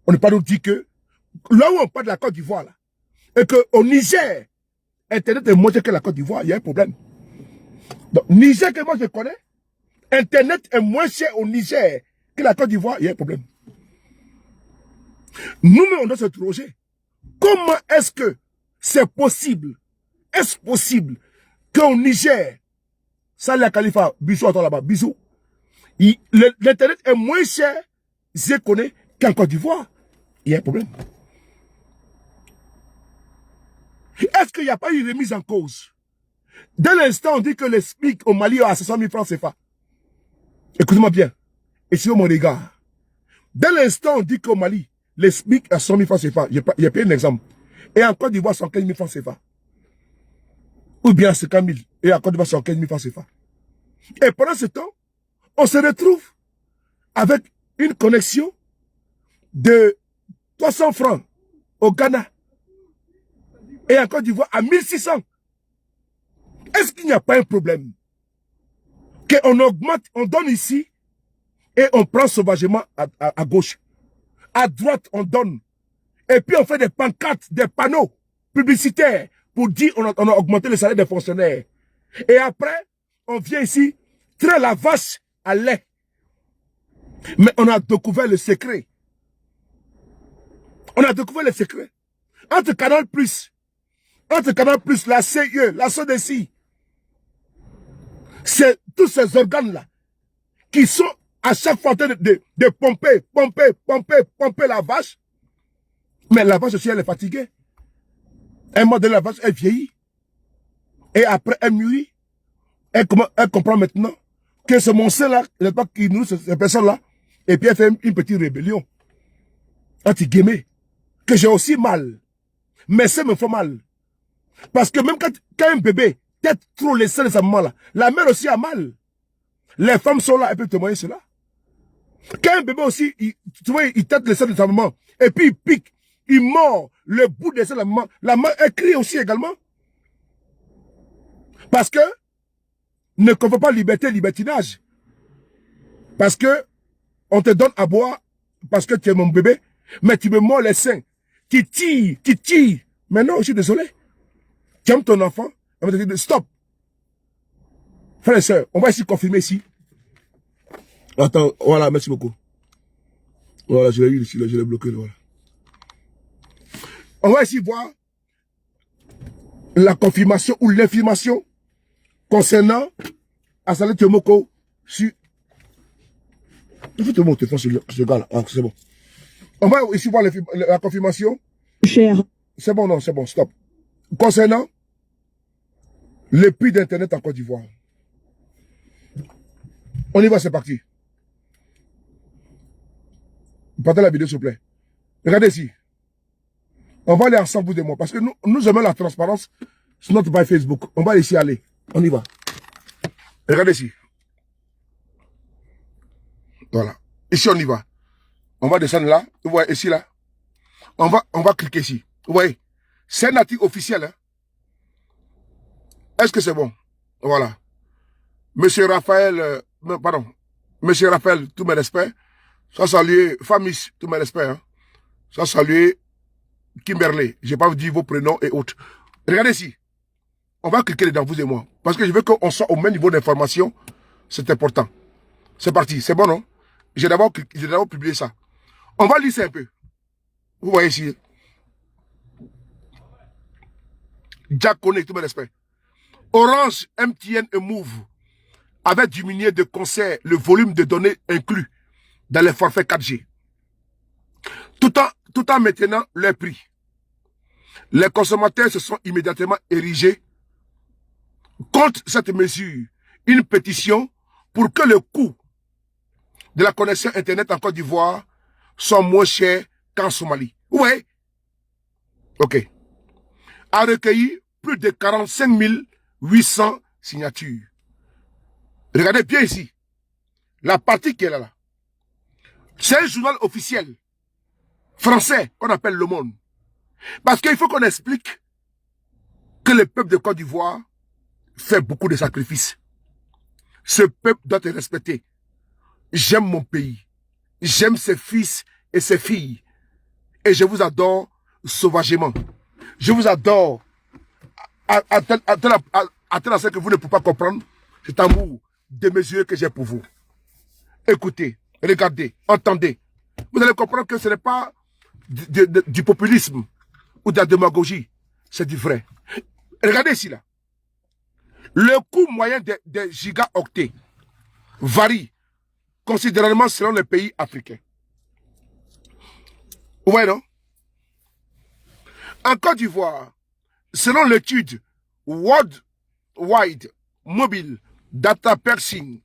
on ne peut pas nous dire que, là où on parle de la Côte d'Ivoire, là, et qu'au Niger, Internet est moins cher que la Côte d'Ivoire, il y a un problème. Donc, Niger que moi je connais, Internet est moins cher au Niger que la Côte d'Ivoire, il y a un problème. Nous-mêmes, on doit se interroger. Comment est-ce que c'est possible? Est-ce possible qu'au Niger, Salah Khalifa, bisous à toi là-bas, bisous, l'Internet est moins cher, je connais, qu'en Côte d'Ivoire? Il y a un problème. Est-ce qu'il n'y a pas eu remise en cause? Dès l'instant, on dit que les SMIC au Mali à 500 000 francs CFA. Écoutez-moi bien. Et sur mon regard. Dès l'instant, on dit qu'au Mali, les SMIC à 100 000 francs CFA. J'ai pris un exemple. Et en Côte d'Ivoire, 115 000 francs CFA. Ou bien 50 000. Et en Côte d'Ivoire, 115 000 francs CFA. Et pendant ce temps, on se retrouve avec une connexion de 300 francs au Ghana. Et en Côte d'Ivoire, à 1600. Est-ce qu'il n'y a pas un problème? Qu'on augmente, on donne ici, et on prend sauvagement à gauche. À droite, on donne. Et puis on fait des pancartes, des panneaux publicitaires pour dire on a augmenté le salaire des fonctionnaires. Et après, on vient ici, traire la vache à lait. Mais on a découvert le secret. On a découvert le secret. Entre Canal+, la CIE, la SODECI, c'est tous ces organes-là qui sont à chaque fois en train de pomper la vache. Mais la vache aussi, elle est fatiguée. Un moment donné, la vache, elle vieillit. Et après, elle mûrit. Elle comprend maintenant que c'est mon sein-là, n'est pas qui nous, ces personnes-là. Et puis elle fait une petite rébellion. Anti-guillemets. Que j'ai aussi mal. Mes seins me font mal. Parce que même quand un bébé tête trop les seins de sa maman là, la mère aussi a mal. Les femmes sont là, elles peuvent témoigner cela. Quand un bébé aussi, tu vois, il tête les seins de sa maman, et puis il pique, il mord le bout des seins de la maman, elle crie aussi également. Parce que, ne confond pas liberté, libertinage. Parce que, on te donne à boire, parce que tu es mon bébé, mais tu me mords les seins, tu tires. Mais non, je suis désolé. Tu aimes ton enfant, on va te dire stop. Frères et sœurs, on va essayer de confirmer ici. Attends, voilà, merci beaucoup. Voilà, je l'ai eu ici, là, je l'ai bloqué, voilà. On va ici voir la confirmation ou l'information concernant Assalé Théomoko sur... Il faut te montrer ce gars-là. Ah, c'est bon. On va ici voir la confirmation. Cher. C'est bon, non, c'est bon, stop. Concernant le prix d'Internet en Côte d'Ivoire. On y va, c'est parti. Partez la vidéo, s'il vous plaît. Regardez ici. On va aller ensemble, vous et moi, parce que nous aimons la transparence sur notre page Facebook. On va ici aller. On y va. Regardez ici. Voilà. Ici, on y va. On va descendre là. Vous voyez, ici, là. On va cliquer ici. Vous voyez. C'est un article officiel. Hein? Est-ce que c'est bon? Voilà. Monsieur Raphaël, pardon. Monsieur Raphaël, tous mes respects. Ça saluer Famis, tous mes respects. Hein? Ça saluer Kimberley. Je n'ai pas dit vos prénoms et autres. Regardez ici. On va cliquer dedans, vous et moi. Parce que je veux qu'on soit au même niveau d'information. C'est important. C'est parti. C'est bon, non? J'ai d'abord publié ça. On va lire ça un peu. Vous voyez ici. Jack Connect, tout mes respects. Orange, MTN et Move avaient diminué de concert le volume de données inclus dans les forfaits 4G. Tout en maintenant leur prix. Les consommateurs se sont immédiatement érigés contre cette mesure. Une pétition pour que le coût de la connexion Internet en Côte d'Ivoire soit moins cher qu'en Somalie. Vous voyez? Ok. A recueilli plus de 45 800 signatures. Regardez bien ici. La partie qui est là. C'est un journal officiel français qu'on appelle Le Monde. Parce qu'il faut qu'on explique que le peuple de Côte d'Ivoire fait beaucoup de sacrifices. Ce peuple doit être respecté. J'aime mon pays. J'aime ses fils et ses filles. Et je vous adore sauvagement. Je vous adore à tel enseigne que vous ne pouvez pas comprendre cet amour démesuré que j'ai pour vous. Écoutez, regardez, entendez. Vous allez comprendre que ce n'est pas du populisme ou de la démagogie. C'est du vrai. Regardez ici là. Le coût moyen des gigaoctets varie considérablement selon les pays africains. Ouais, non? En Côte d'Ivoire, selon l'étude Worldwide Mobile Data Pricing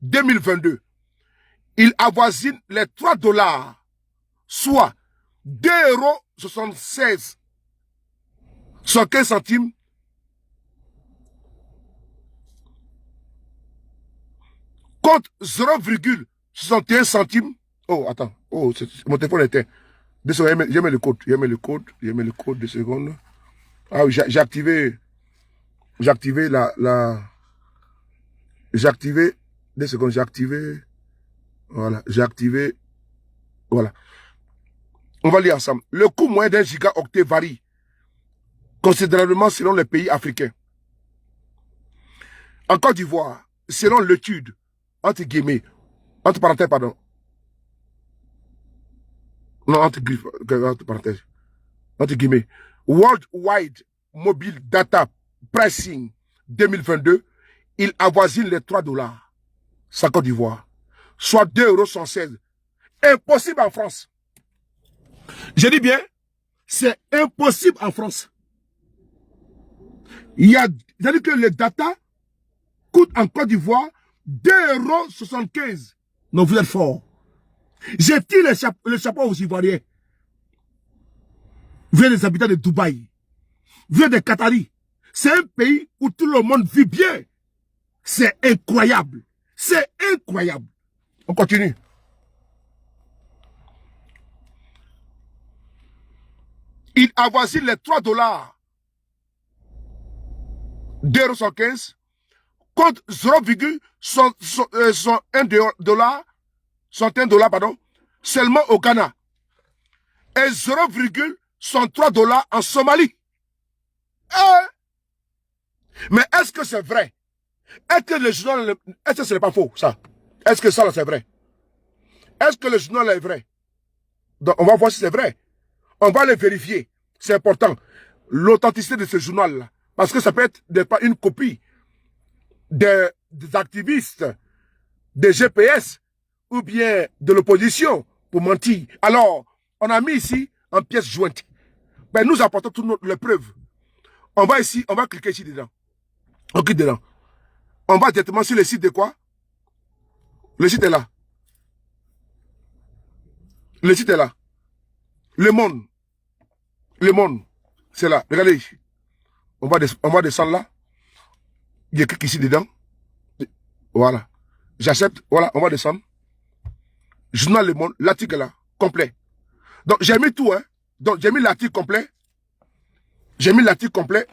2022, il avoisine les 3 $, soit 2,76 € 75 centimes contre 0,61 centimes. Oh, attends. Oh, mon téléphone était. 2 secondes, j'ai mis le code. J'ai mis le code 2 secondes. Ah oui, j'ai activé. J'ai activé j'ai activé. 2 secondes, j'ai activé. Voilà, j'ai activé. Voilà. On va lire ensemble. Le coût moyen d'un gigaoctet varie considérablement selon les pays africains. En Côte d'Ivoire, selon l'étude, entre guillemets, entre parenthèses, pardon. Non, entre parenthèses. Entre guillemets. Worldwide Mobile Data Pricing 2022, il avoisine les 3 $. C'est Côte d'Ivoire. Soit 2,76 €. Impossible en France. Je dis bien, c'est impossible en France. C'est-à-dire que les data coûtent en Côte d'Ivoire 2,75 €. Non, vous êtes fort. J'ai tiré le chapeau aux Ivoiriens. Vous êtes des habitants de Dubaï. Vous êtes des Qataris. C'est un pays où tout le monde vit bien. C'est incroyable. C'est incroyable. On continue. Il avoisine les 3 $. 2,75 € contre 0,1 $, pardon, seulement au Ghana. Et 0,103 $ en Somalie. Mais est-ce que c'est vrai? Est-ce que le journal, est-ce que ce n'est pas faux, ça? Est-ce que ça, c'est vrai? Est-ce que le journal est vrai? Donc, on va voir si c'est vrai. On va le vérifier. C'est important. L'authenticité de ce journal-là. Parce que ça peut être une copie des activistes, des GPS, ou bien de l'opposition, pour mentir. Alors, on a mis ici en pièce jointe. Ben, nous apportons toutes les preuves. On va ici, on va cliquer ici dedans. On clique dedans. On va directement sur le site de quoi? Le site est là. Le site est là. Le Monde. Le Monde. C'est là. Regardez ici. On va descendre là. Je clique ici dedans. Voilà. J'accepte. Voilà, on va descendre. Journal Le Monde. L'article là. Complet. Donc, j'ai mis tout, hein. Donc, j'ai mis l'article complet. J'ai mis l'article complet.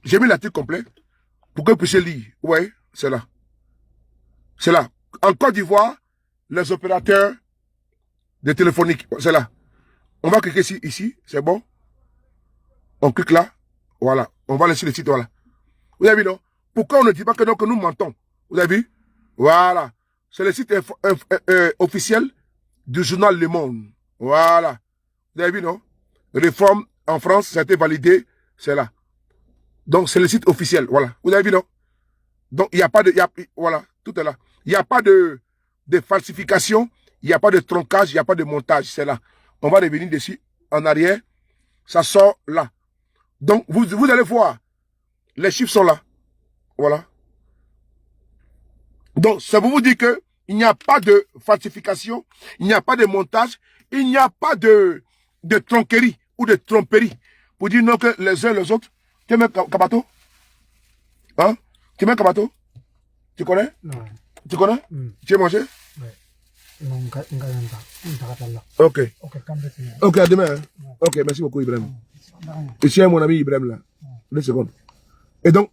J'ai mis l'article complet. Pour que vous puissiez lire. Oui, c'est là. C'est là. En Côte d'Ivoire, les opérateurs de téléphonique. C'est là. On va cliquer ici. C'est bon. On clique là. Voilà. On va laisser le site. Voilà. Vous avez vu, non? Pourquoi on ne dit pas que, non, que nous mentons? Vous avez vu? Voilà. C'est le site officiel du journal Le Monde. Voilà. Vous avez vu, non? Réforme en France, ça a été validé. C'est là. Donc, c'est le site officiel. Voilà. Vous avez vu, non? Donc, il n'y a pas de... voilà. Tout est là. Il n'y a pas de falsification. Il n'y a pas de troncage. Il n'y a pas de montage. C'est là. On va revenir dessus. En arrière. Ça sort là. Donc, vous allez voir. Les chiffres sont là. Voilà. Donc, ça vous dit que il n'y a pas de falsification. Il n'y a pas de montage. Il n'y a pas de tronquerie ou de tromperie. Pour dire non que les uns les autres. Tu mets Kabato? Hein? Tu mets Kabato? Tu connais? Non. Tu connais? Tu as mangé? Oui. Ok. Ok, à demain. Hein? Ok, merci beaucoup Ibrahim. Et tiens mon ami Ibrahim là. 2 secondes. Et donc,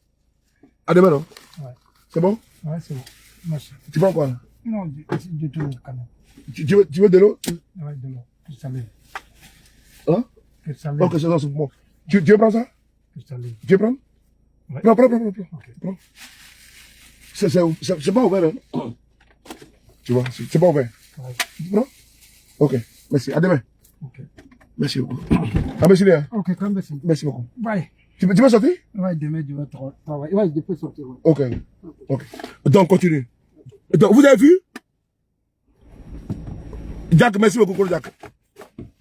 à demain, non? Ouais. C'est bon? Ouais, c'est bon. Merci. Tu prends quoi? Non, du tout quand même. Tu veux de l'eau? Ouais, de l'eau. Plus salé. Hein? Plus salé. Ok, c'est bon. Tu veux prendre ça? Plus salé. Tu veux prendre? Ouais. Prends. Ok. Prends. C'est pas ouvert, hein? Tu vois, c'est pas ouvert. Ouais. Tu prends? Ok, merci. À demain. Ok. Merci beaucoup. Ah, merci Léa. Ok, quand même, merci. Merci beaucoup. Ouais. Tu veux sortir? Ouais, demain, je vais travailler. Ouais, je peux sortir. Ouais. Ok. Ok. Donc, continue. Donc, vous avez vu? Jack, merci beaucoup, Jack.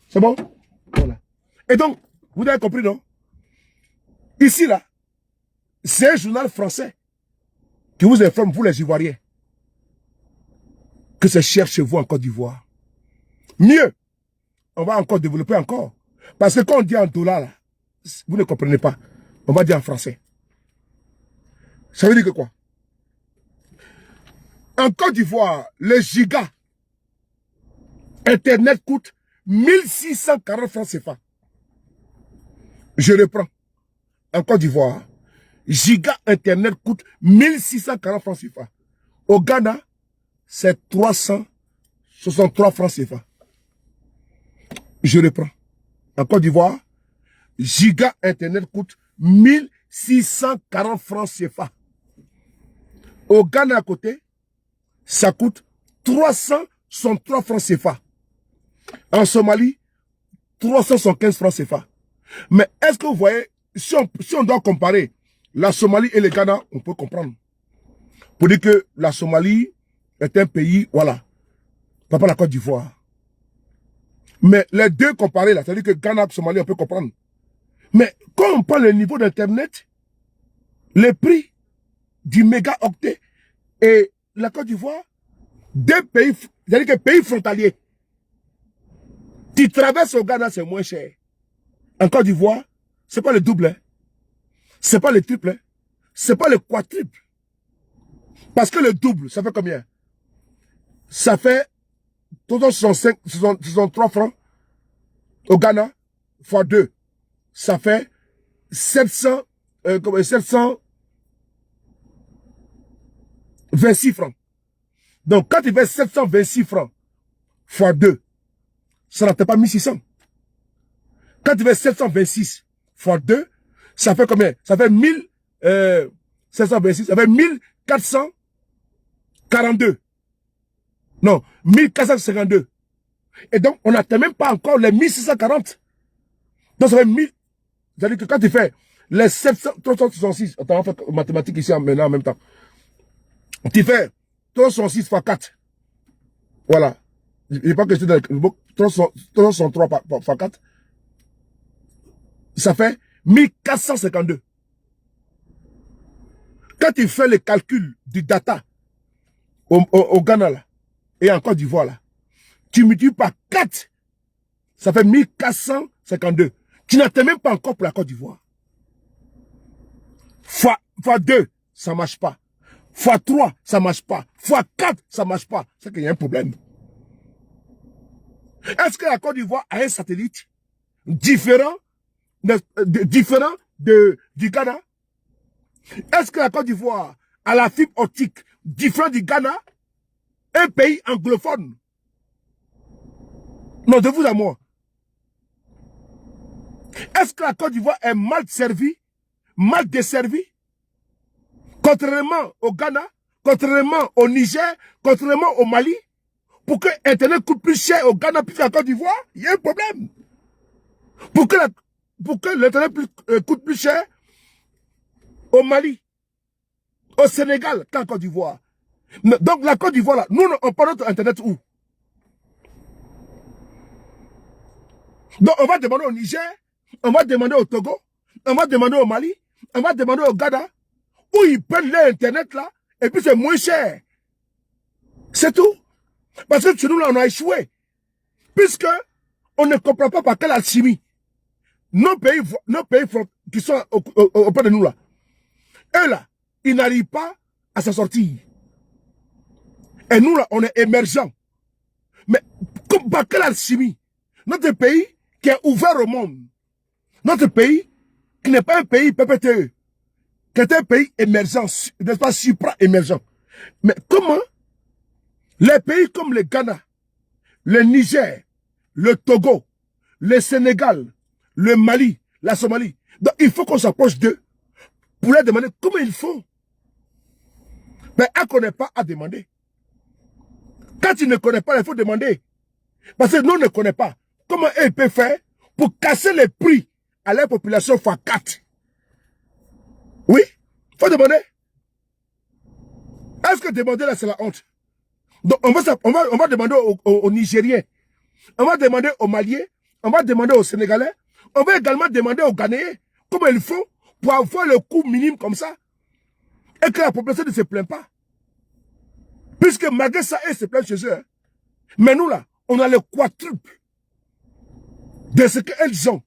C'est bon? Voilà. Et donc, vous avez compris, non? Ici, là, c'est un journal français qui vous informe, vous les Ivoiriens, que c'est cher chez vous en Côte d'Ivoire. Mieux, on va encore développer encore. Parce que quand on dit en dollars, là, vous ne comprenez pas. On va dire en français. Ça veut dire que quoi? En Côte d'Ivoire, le giga Internet coûte 1640 francs CFA. Je reprends. En Côte d'Ivoire, giga Internet coûte 1640 francs CFA. Au Ghana, c'est 363 francs CFA. Je reprends. En Côte d'Ivoire, giga Internet coûte 1640 francs CFA. Au Ghana à côté, ça coûte 363 francs CFA. En Somalie, 375 francs CFA. Mais est-ce que vous voyez, si on doit comparer la Somalie et le Ghana, on peut comprendre. Pour dire que la Somalie est un pays, voilà, pas la Côte d'Ivoire. Mais les deux comparés là, c'est-à-dire que Ghana et Somalie, on peut comprendre. Mais quand on prend le niveau d'Internet, le prix du mégaoctet et la Côte d'Ivoire, deux pays, c'est-à-dire que pays frontaliers. Tu traverses au Ghana, c'est moins cher. En Côte d'Ivoire, c'est pas le double, hein. C'est pas le triple, hein. C'est pas le quadruple. Parce que le double, ça fait combien? Ça fait 63 francs au Ghana, fois 2. Ça fait 726 francs. Donc, quand tu fais 726 francs fois 2, ça n'atteint pas 1600. Quand tu fais 726 fois 2, ça fait combien? Ça fait 1726, ça fait 1442. Non, 1452. Et donc, on n'atteint même pas encore les 1640. Donc, ça fait 1000. C'est-à-dire que quand tu fais les 766, attends, on va faire mathématiques ici maintenant en même temps. Tu fais 366 fois 4. Voilà. Je ne sais pas que je te donne 363 fois 4. Ça fait 1452. Quand tu fais le calcul du data au Ghana là, et en Côte d'Ivoire là, tu multiplies par 4, ça fait 1452. Tu n'atteins même pas encore pour la Côte d'Ivoire. Fois 2, ça ne marche pas. Fois 3, ça ne marche pas. Fois 4, ça ne marche pas. C'est qu'il y a un problème. Est-ce que la Côte d'Ivoire a un satellite différent du Ghana? Est-ce que la Côte d'Ivoire a la fibre optique différente du Ghana? Un pays anglophone. Non, de vous à moi. Est-ce que la Côte d'Ivoire est mal servie, mal desservie? Contrairement au Ghana, contrairement au Niger, contrairement au Mali, pour que Internet coûte plus cher au Ghana plus qu'à la Côte d'Ivoire, il y a un problème. Pour que l'Internet coûte plus cher au Mali, au Sénégal qu'en Côte d'Ivoire. Donc la Côte d'Ivoire, là, nous, on prend notre Internet où? Donc on va demander au Niger, on va demander au Togo, on va demander au Mali, on va demander au Ghana, où ils prennent leur Internet là, et puis c'est moins cher. C'est tout. Parce que chez nous là, on a échoué. Puisque on ne comprend pas par quelle alchimie. Nos pays qui sont auprès de nous là, eux là, ils n'arrivent pas à s'en sortir. Et nous là, on est émergents. Mais par quelle alchimie? Notre pays qui est ouvert au monde. Notre pays qui n'est pas un pays PPTE, qui est un pays émergent, n'est-ce pas, supra-émergent. Mais comment les pays comme le Ghana, le Niger, le Togo, le Sénégal, le Mali, la Somalie, donc il faut qu'on s'approche d'eux pour leur demander comment ils font. Mais elle ne connaît pas à demander. Quand tu ne connais pas, il faut demander. Parce que nous ne connaissons pas comment ils peuvent faire pour casser les prix à leur population x4. Oui, il faut demander. Est-ce que demander là, c'est la honte? Donc on va demander aux Nigériens, on va demander aux Maliens, on va demander aux Sénégalais, on va également demander aux Ghanéens comment ils font pour avoir le coût minime comme ça et que la population ne se plaint pas. Puisque malgré ça, ils se plaignent chez eux. Hein. Mais nous là, on a le quadruple de ce qu'elles ont.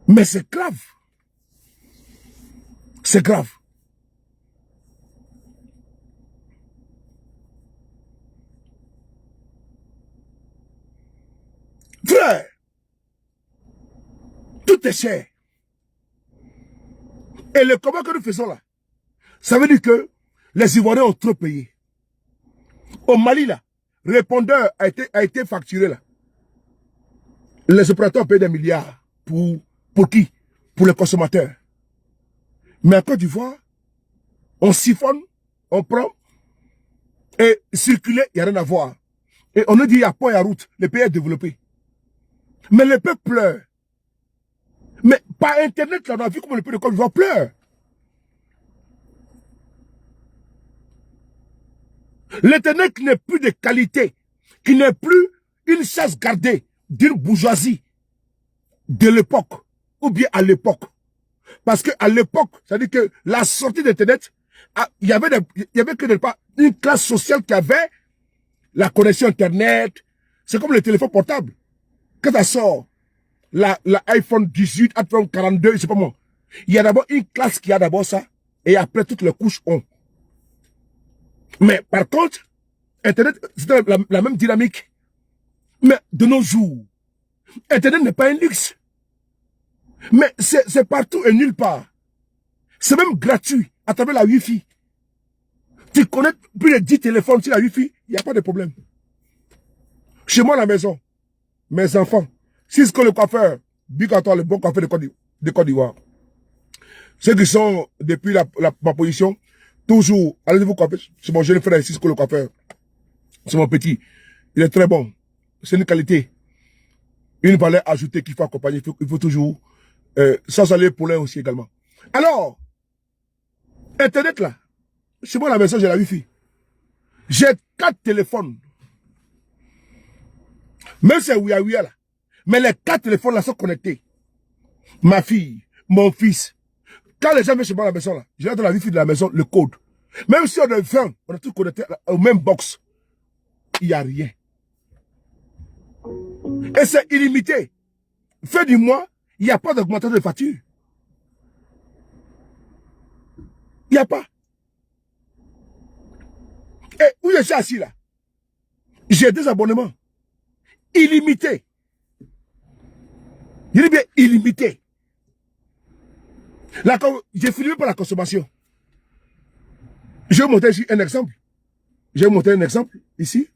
Mais c'est grave. C'est grave. Frère, tout est cher. Et le combat que nous faisons là, ça veut dire que les Ivoiriens ont trop payé. Au Mali là, le répondeur a été facturé là. Les opérateurs ont payé des milliards. Pour qui? Pour les consommateurs. Mais en Côte d'Ivoire, on siphonne, on prend, et circuler, il n'y a rien à voir. Et on nous dit, il y a pont et à route, le pays est développé. Mais le peuple pleure. Mais par Internet, là, on a vu comment le peuple de Côte d'Ivoire pleure. L'Internet qui n'est plus de qualité, qui n'est plus une chasse gardée d'une bourgeoisie de l'époque, ou bien à l'époque. Parce qu'à l'époque, c'est-à-dire que la sortie d'Internet, il y avait que pas une classe sociale qui avait la connexion Internet. C'est comme le téléphone portable. Quand ça sort, la iPhone 18, iPhone 42, je sais pas moi. Il y a d'abord une classe qui a d'abord ça, et après toutes les couches ont. Mais par contre, Internet, c'est la même dynamique. Mais de nos jours, Internet n'est pas un luxe. Mais c'est partout et nulle part. C'est même gratuit à travers la Wi-Fi. Tu connais plus de 10 téléphones sur la Wi-Fi, il n'y a pas de problème. Chez moi à la maison, mes enfants, Cisco le coiffeur, big à toi, le bon coiffeur de Côte d'Ivoire. Ceux qui sont depuis ma position, toujours, allez vous coiffer. C'est mon jeune frère, Cisco le coiffeur. C'est mon petit. Il est très bon. C'est une qualité. Une valeur ajoutée qu'il faut accompagner. Il faut toujours, sans aller pour l'un aussi également. Alors, Internet là, chez moi à la maison, j'ai la Wi-Fi. J'ai 4 téléphones. Même c'est Ouya là. Mais les 4 téléphones là sont connectés. Ma fille, mon fils. Quand les gens viennent chez moi à la maison là, je leur donne la Wi-Fi de la maison, le code. Même si on est 20, on est tous connectés au même box. Il n'y a rien. Et c'est illimité. Fin du mois, il n'y a pas d'augmentation de facture. Il n'y a pas. Et où je suis assis là, j'ai 2 abonnements. Illimité. Je dis bien illimité. J'ai fini par la consommation. Je vais montrer ici un exemple. Je vais montrer un exemple ici.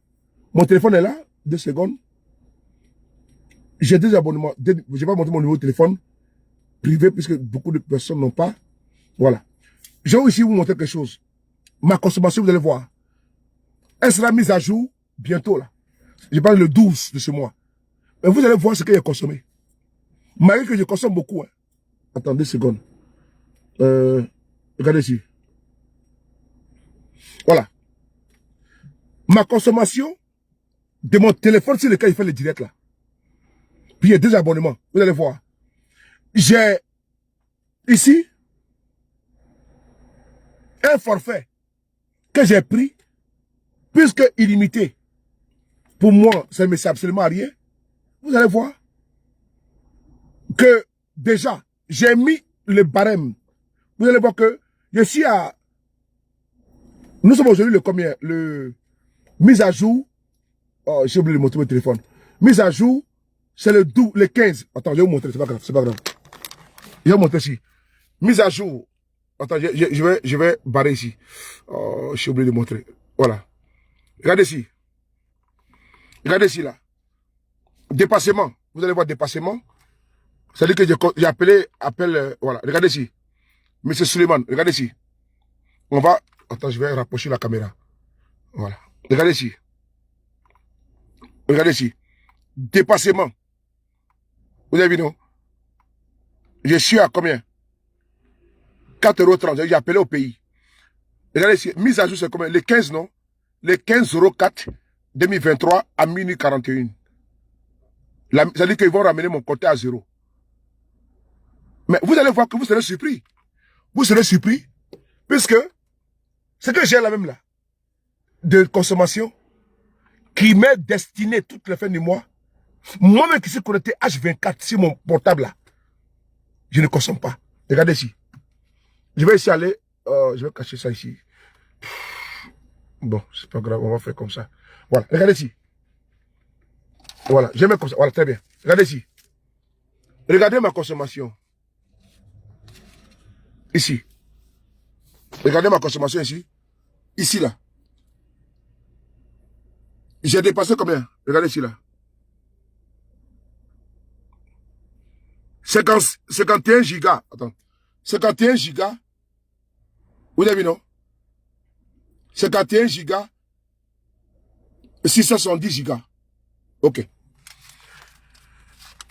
Mon téléphone est là. 2 secondes. J'ai 2 abonnements. Je ne vais pas montrer mon numéro de téléphone privé puisque beaucoup de personnes n'ont pas. Voilà. Je vais ici vous montrer quelque chose. Ma consommation, vous allez voir. Elle sera mise à jour bientôt là. Je parle le 12 de ce mois. Mais vous allez voir ce que j'ai consommé. Malgré que je consomme beaucoup. Hein. Attendez 2 secondes. Regardez ici. Voilà. Ma consommation de mon téléphone sur lequel il fait le direct là. Puis il y a 2 abonnements. Vous allez voir. J'ai ici un forfait que j'ai pris puisque illimité. Pour moi, ça ne me sert absolument à rien. Vous allez voir que déjà, j'ai mis le barème. Vous allez voir que je suis à... Nous sommes aujourd'hui le combien? Le mise à jour. Oh, j'ai oublié de montrer mon téléphone. Mise à jour, c'est le 15. Attends, je vais vous montrer, c'est pas grave, c'est pas grave. Je vais vous montrer ici. Mise à jour. Attends, je vais barrer ici. Oh, j'ai oublié de montrer. Voilà. Regardez ici. Regardez ici là. Dépassement. Vous allez voir dépassement. C'est-à-dire que j'ai appelé, voilà. Regardez ici. Monsieur Suleiman, regardez ici. On va, attends, je vais rapprocher la caméra. Voilà. Regardez ici. Regardez ici. Dépassement. Vous avez vu, non? Je suis à combien? 4,30 €. J'ai appelé au pays. Regardez ici. Mise à jour, c'est combien? Les 15, non? Les 15,04 € 2023 à minuit 41. C'est-à-dire qu'ils vont ramener mon compte à 0. Mais vous allez voir que vous serez surpris. Vous serez surpris. Puisque ce que j'ai là même là, de consommation, qui m'est destiné toutes les fins du mois, moi-même qui suis connecté H24 sur mon portable là, je ne consomme pas. Regardez ici. Je vais ici aller, je vais cacher ça ici. Bon, c'est pas grave, on va faire comme ça. Voilà, regardez ici. Voilà, je mets comme ça. Voilà, très bien. Regardez ici. Regardez ma consommation. Ici. Regardez ma consommation ici. Ici, là. J'ai dépassé combien? Regardez ici, là. 51 gigas. Attends. 51 gigas. Vous avez vu, non? 51 gigas. 670 gigas. Ok.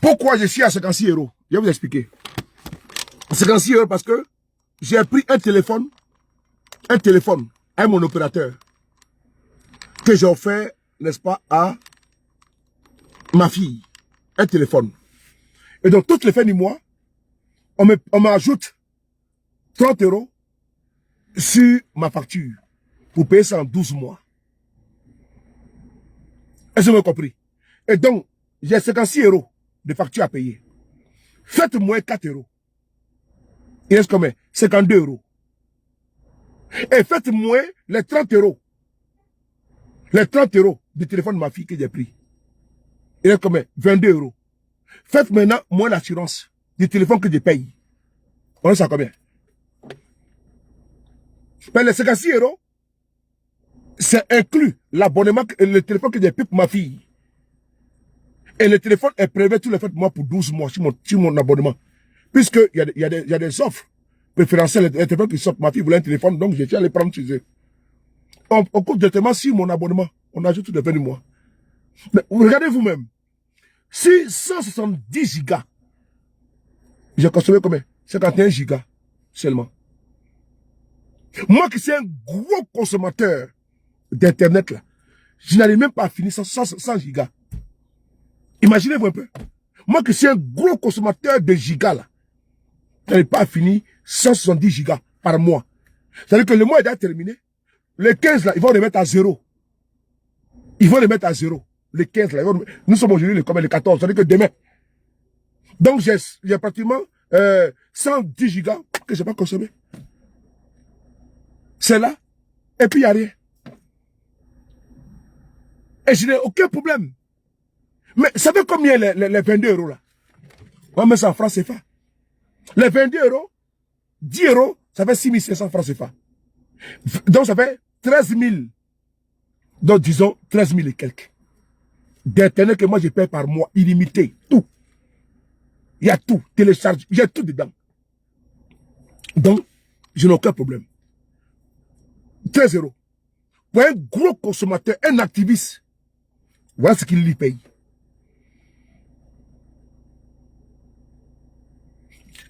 Pourquoi je suis à 56 €? Je vais vous expliquer. 56 € parce que j'ai pris un téléphone à mon opérateur que j'ai offert, n'est-ce pas, à ma fille. Un téléphone. Et donc, toutes les fins du mois, on m'ajoute 30 € sur ma facture pour payer ça en 12 mois. Est-ce que vous avez compris? Et donc, j'ai 56 € de facture à payer. Faites moins 4 €. Il reste combien? 52 €. Et faites moins les 30 €. Les 30 € du téléphone de ma fille que j'ai pris. Il reste combien? 22 €. Faites maintenant moins l'assurance du téléphone que je paye. On sait combien? Mais les 56 €, c'est inclus l'abonnement, le téléphone que j'ai payé pour ma fille. Et le téléphone est prélevé tous les fêtes moi pour 12 mois sur mon abonnement. Puisqu'il y a des offres préférentielles, les téléphones qui sortent. Ma fille voulait un téléphone, donc j'ai dû aller prendre chez eux. On coupe directement sur mon abonnement. On ajoute tout de fin du mois. Mais regardez vous-même. Si 170 gigas, j'ai consommé combien? 51 gigas seulement. Moi qui suis un gros consommateur d'internet là, je n'arrive même pas à finir 100 gigas. Imaginez-vous un peu. Moi qui suis un gros consommateur de gigas là, je n'arrive pas à finir 170 gigas par mois. C'est-à-dire que le mois est déjà terminé. Les 15 là, ils vont les mettre à 0. Ils vont les mettre à 0. Les 15 là, nous sommes aujourd'hui le 14, c'est-à-dire que demain. Donc j'ai pratiquement 110 gigas que je n'ai pas consommé. C'est là, et puis il n'y a rien. Et je n'ai aucun problème. Mais ça fait combien les 22 € là? On met ça en francs CFA. Les 22 €, 10 €, ça fait 6500 francs CFA. Donc ça fait 13 000. Donc disons 13 000 et quelques. D'internet que moi je paye par mois, illimité, tout. Il y a tout, télécharge, il y a tout dedans. Donc, je n'ai aucun problème. 13 €. Pour un gros consommateur, un activiste, voilà ce qu'il lui paye.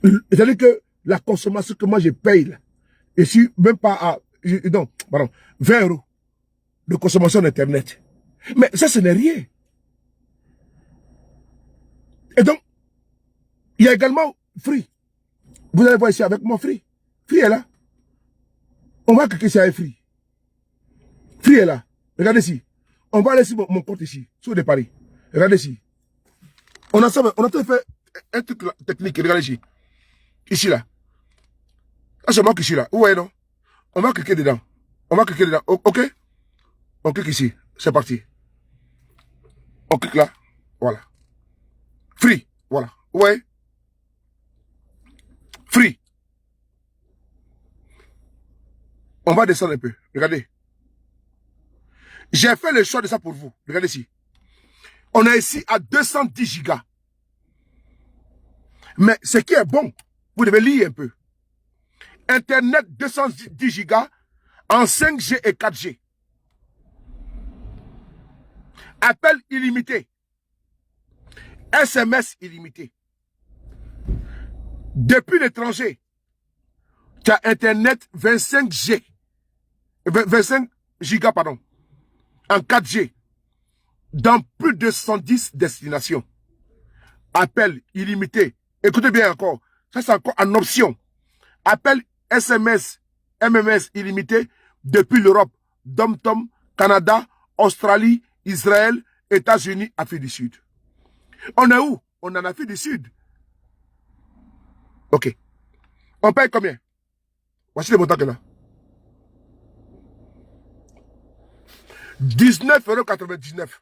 C'est-à-dire que la consommation que moi je paye, là, je suis même pas à, non, pardon, 20 € de consommation d'Internet. Mais ça, ce n'est rien. Et donc, il y a également Free. Vous allez voir ici avec moi Free. Free est là. On va cliquer sur Free. Free est là. Regardez ici. On va aller sur mon compte ici, sur les paris. Regardez ici. On a fait un truc technique. Regardez ici. Ici là. Là, c'est moi qui suis là. Où est non? On va cliquer dedans. On va cliquer dedans. Ok? On clique ici. C'est parti. On clique là. Voilà. Free. Voilà. Ouais. Free. On va descendre un peu. Regardez. J'ai fait le choix de ça pour vous. Regardez ici. On est ici à 210 gigas. Mais ce qui est bon, vous devez lire un peu. Internet 210 gigas en 5G et 4G. Appel illimité. SMS illimité. Depuis l'étranger, tu as Internet 25 gigas, pardon, en 4G, dans plus de 110 destinations. Appel illimité. Écoutez bien encore, ça c'est encore en option. Appel SMS, MMS illimité depuis l'Europe, DomTom, Canada, Australie, Israël, États-Unis, Afrique du Sud. On est où? On est en Afrique du Sud. Ok. On paye combien? Voici le montant que là. 19,99 €.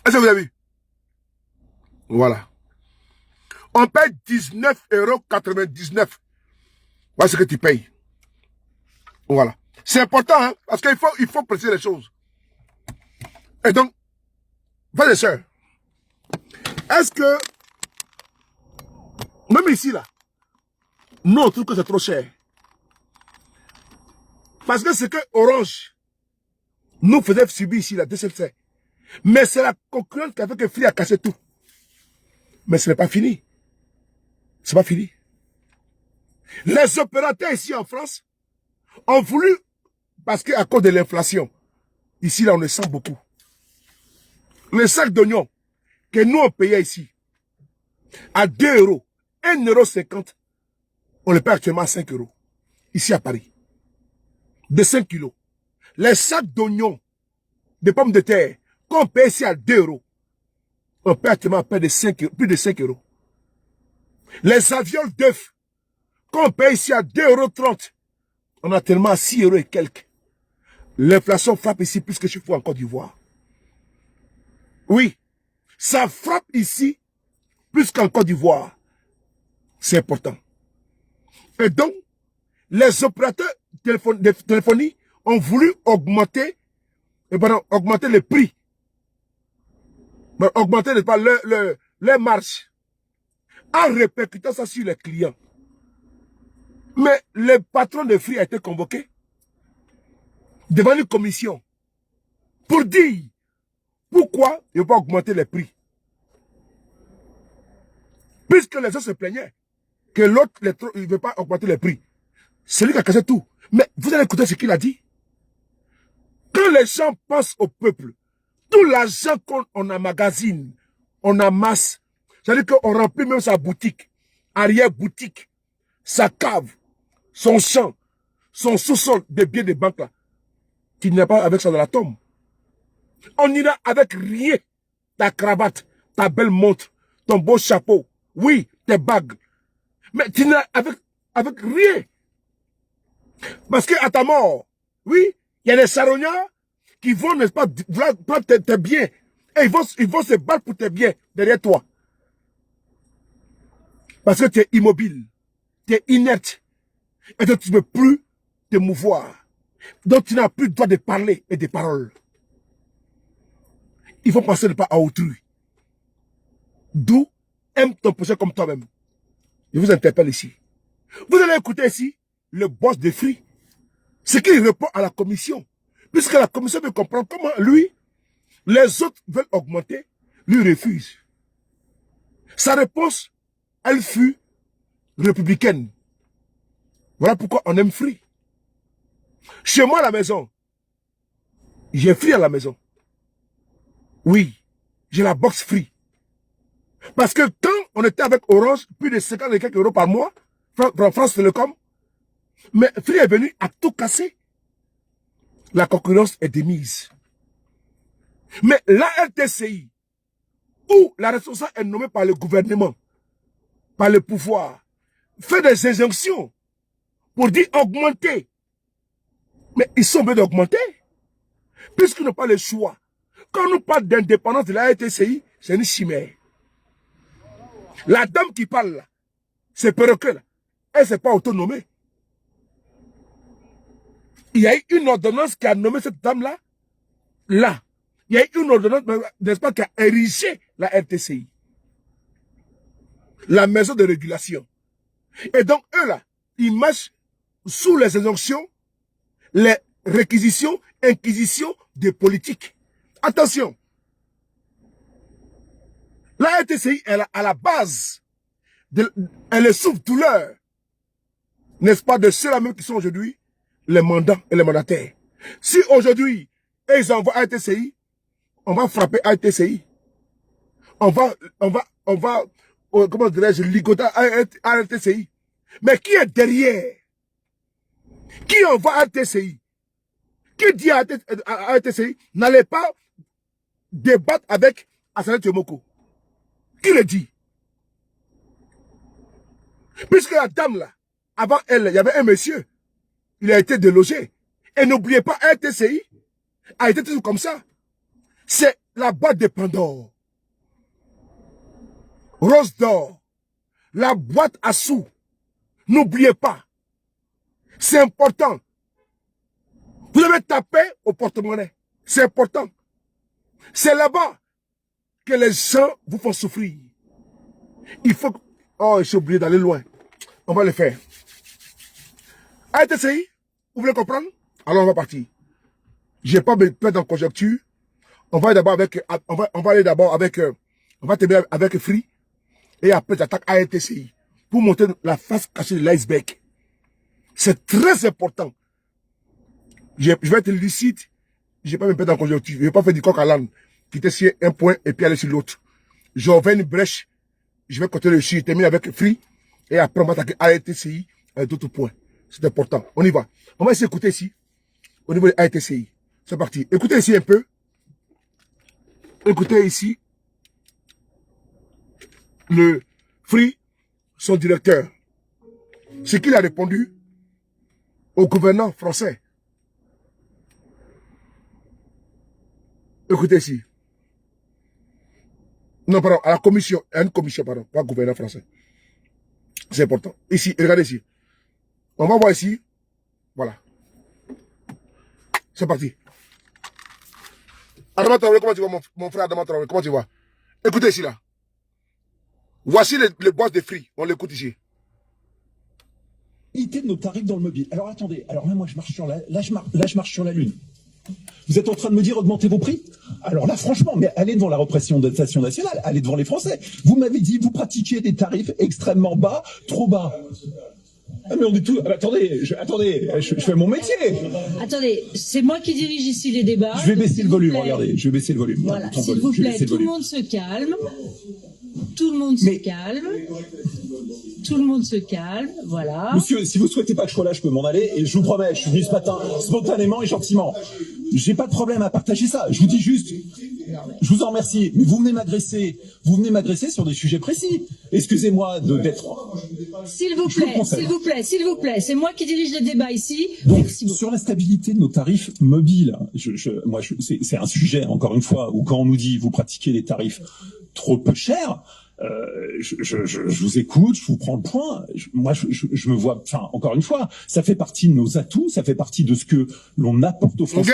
Est-ce que vous avez vu? Voilà. On paye 19,99 €. Voilà ce que tu payes. Voilà. C'est important, hein, parce qu'il faut préciser les choses. Et donc, frères et sœurs, est-ce que, même ici, là, nous, on trouve que c'est trop cher. Parce que c'est que Orange nous faisait subir ici, la DCLC. Mais c'est la concurrence qui a fait que Free a cassé tout. Mais ce n'est pas fini. C'est pas fini. Les opérateurs ici en France ont voulu, parce qu'à cause de l'inflation, ici là on le sent beaucoup. Le sac d'oignon que nous on payait ici à 2 euros, 1,50 €, on le paie actuellement à 5 euros. Ici à Paris. De 5 kilos. Les sacs d'oignons, de pommes de terre, qu'on paie ici à 2 euros, on paie actuellement à plus de 5 euros. Les avioles d'œufs, qu'on paie ici à 2,30 €, on a tellement à 6 euros et quelques. L'inflation frappe ici plus que chez vous en Côte d'Ivoire. Oui, ça frappe ici plus qu'en Côte d'Ivoire. C'est important. Et donc, les opérateurs de téléphonie ont voulu augmenter les prix. Augmenter les marges. En répercutant ça sur les clients. Mais le patron de Free a été convoqué devant une commission pour dire pourquoi il ne veut pas augmenter les prix. Puisque les gens se plaignaient que l'autre il ne veut pas augmenter les prix. C'est lui qui a cassé tout. Mais vous allez écouter ce qu'il a dit. Quand les gens pensent au peuple, tout l'argent qu'on emmagasine, on amasse, c'est-à-dire qu'on remplit même sa boutique, arrière-boutique, sa cave, son champ, son sous-sol des biens de banque là. Tu n'iras pas avec ça dans la tombe. On ira avec rien. Ta cravate, ta belle montre, ton beau chapeau, oui, tes bagues. Mais tu n'iras avec rien. Parce qu'à ta mort, oui, il y a des charognards qui vont, n'est-ce pas, prendre tes biens. Et ils vont se battre pour tes biens derrière toi. Parce que tu es immobile. Tu es inerte. Et donc tu ne peux plus te mouvoir. Donc tu n'as plus le droit de parler et de paroles. Il faut passer le pas à autrui. D'où aime ton prochain comme toi-même. Je vous interpelle ici. Vous allez écouter ici le boss de Free. Ce qu'il répond à la commission. Puisque la commission veut comprendre comment lui, les autres veulent augmenter, lui refuse. Sa réponse, elle fut républicaine. Voilà pourquoi on aime Free. Chez moi à la maison, j'ai Free à la maison. Oui, j'ai la box Free. Parce que quand on était avec Orange, plus de 50 et quelques euros par mois, France Télécom, mais Free est venu à tout casser. La concurrence est démise. Mais la RTCI, où la responsable est nommée par le gouvernement, par le pouvoir, fait des injonctions pour dire augmenter. Mais ils sont obligés d'augmenter, puisqu'ils n'ont pas le choix. Quand on nous parle d'indépendance de la RTCI, c'est une chimère. La dame qui parle là, c'est perroquet là, elle ne s'est pas autonomée. Il y a eu une ordonnance qui a nommé cette dame-là, là. Il y a eu une ordonnance, n'est-ce pas, qui a érigé la RTCI. La maison de régulation. Et donc, eux là, ils marchent sous les injonctions, les réquisitions, inquisitions des politiques. Attention. La RTCI, elle, à la base, elle est souffre-douleur, n'est-ce pas, de ceux-là même qui sont aujourd'hui les mandants et les mandataires. Si aujourd'hui, ils envoient à RTCI, on va frapper à RTCI. On va, comment dirais-je, ligoter à RTCI. Mais qui est derrière? Qui envoie à RTCI? Qui dit à RTCI, n'allez pas débattre avec Assané Tchomoko? Qui le dit? Puisque la dame là, avant elle, il y avait un monsieur, il a été délogé. Et n'oubliez pas, RTCI a été toujours comme ça. C'est la boîte de Pandore. Rose d'or. La boîte à sous. N'oubliez pas. C'est important. Vous devez taper au porte-monnaie. C'est important. C'est là-bas que les gens vous font souffrir. Il faut... Oh, j'ai oublié d'aller loin. On va le faire. RTCI, vous voulez comprendre? Alors on va partir. J'ai pas me perdre en conjecture. On va d'abord avec, on va aller d'abord avec, on va terminer avec Free. Et après j'attaque RTCI. Pour montrer la face cachée de l'iceberg. C'est très important. Je vais être lucide. Je vais pas me perdre en conjecture. Je vais pas faire du coq à l'âne. quitter sur un point et puis aller sur l'autre. J'ouvre une brèche, je vais continuer dessus, je termine avec Free, et après on va attaquer ARTCI avec d'autres points. C'est important. On y va. On va essayer d'écouter ici, au niveau de ARTCI. C'est parti. Écoutez ici un peu. Écoutez ici. Le Free, son directeur. Ce qu'il a répondu au gouvernement français. Écoutez ici. Non, pardon, à la commission, à une commission, pardon, pas gouvernement français. C'est important. Ici, regardez ici. On va voir ici. Voilà. C'est parti. Adama Traoré, comment tu vois mon frère Adama Traoré, comment tu vois? Écoutez ici là. Voici le boss de Free. On l'écoute ici. De nos tarifs dans le mobile. Alors attendez, alors là moi je marche sur je marche sur la lune. Vous êtes en train de me dire augmentez vos prix? Alors là franchement, mais allez devant la représentation nationale, allez devant les Français. Vous m'avez dit vous pratiquiez des tarifs extrêmement bas, trop bas. Ah mais on dit tout. Ah, bah, attendez, je fais mon métier. Attendez, c'est moi qui dirige ici les débats. Je vais baisser le volume, regardez, je vais baisser le volume. Voilà, s'il vous plaît, tout le monde se calme. Tout le monde se calme. Tout le monde se calme, voilà. Monsieur, si vous souhaitez pas que je sois là, je peux m'en aller. Et je vous promets, je suis venu ce matin spontanément et gentiment. J'ai pas de problème à partager ça. Je vous dis juste, je vous en remercie. Mais vous venez m'agresser sur des sujets précis. Excusez-moi d'être... S'il vous plaît. C'est moi qui dirige les débats ici. Donc, merci beaucoup. sur la stabilité de nos tarifs mobiles, c'est un sujet, encore une fois, où quand on nous dit vous pratiquez des tarifs trop peu chers, je vous écoute, je vous prends le point. Je me vois, enfin, encore une fois, ça fait partie de nos atouts, ça fait partie de ce que l'on apporte aux Français,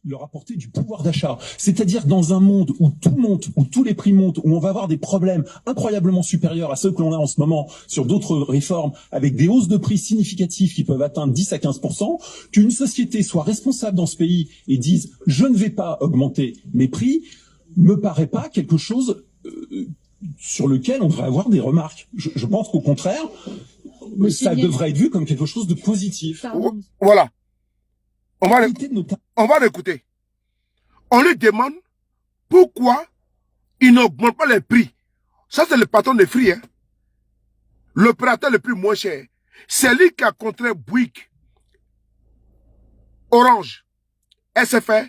leur apporter du pouvoir d'achat. C'est-à-dire dans un monde où tout monte, où tous les prix montent, où on va avoir des problèmes incroyablement supérieurs à ceux que l'on a en ce moment sur d'autres réformes, avec des hausses de prix significatives qui peuvent atteindre 10 à 15%, qu'une société soit responsable dans ce pays et dise « je ne vais pas augmenter mes prix », me paraît pas quelque chose... sur lequel on devrait avoir des remarques. Je pense qu'au contraire, ça devrait être vu comme quelque chose de positif. Voilà. On va l'écouter. On lui demande pourquoi il n'augmente pas les prix. Ça, c'est le patron de Free. Hein. L'opérateur le plus moins cher. C'est lui qui a contraint Bouygues, Orange, SFR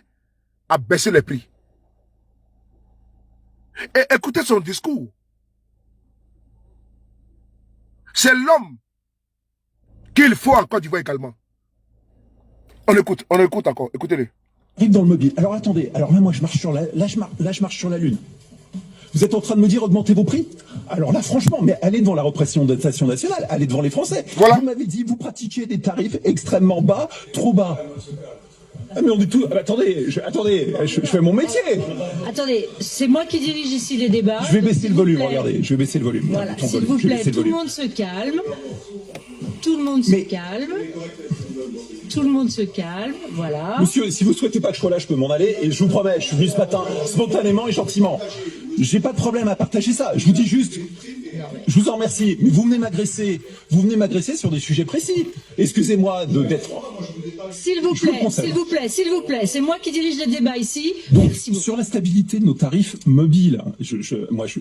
à baisser les prix. Et écoutez son discours. C'est l'homme qu'il faut en Côte d'Ivoire également. On écoute encore, écoutez-le. Dans le mobile. Alors attendez, alors là moi je marche sur je marche sur la lune. Vous êtes en train de me dire augmentez vos prix? Alors là franchement, mais allez devant la représentation nationale, allez devant les Français. Voilà. Vous m'avez dit vous pratiquiez des tarifs extrêmement bas, trop bas. Ah mais on dit tout. Ah, bah, attendez, je fais mon métier. Attendez, c'est moi qui dirige ici les débats. Je vais baisser le volume, regardez, je vais baisser le volume. Voilà, s'il vous plaît, tout le monde se calme. Tout le monde se calme. Tout le monde se calme, voilà. Monsieur, si vous souhaitez pas que je sois là, je peux m'en aller. Et je vous promets, je suis venu ce matin spontanément et gentiment. J'ai pas de problème à partager ça. Je vous dis juste, je vous en remercie. Mais vous venez m'agresser sur des sujets précis. Excusez-moi d'être... S'il vous plaît. C'est moi qui dirige les débats ici. Donc, sur la stabilité de nos tarifs mobiles,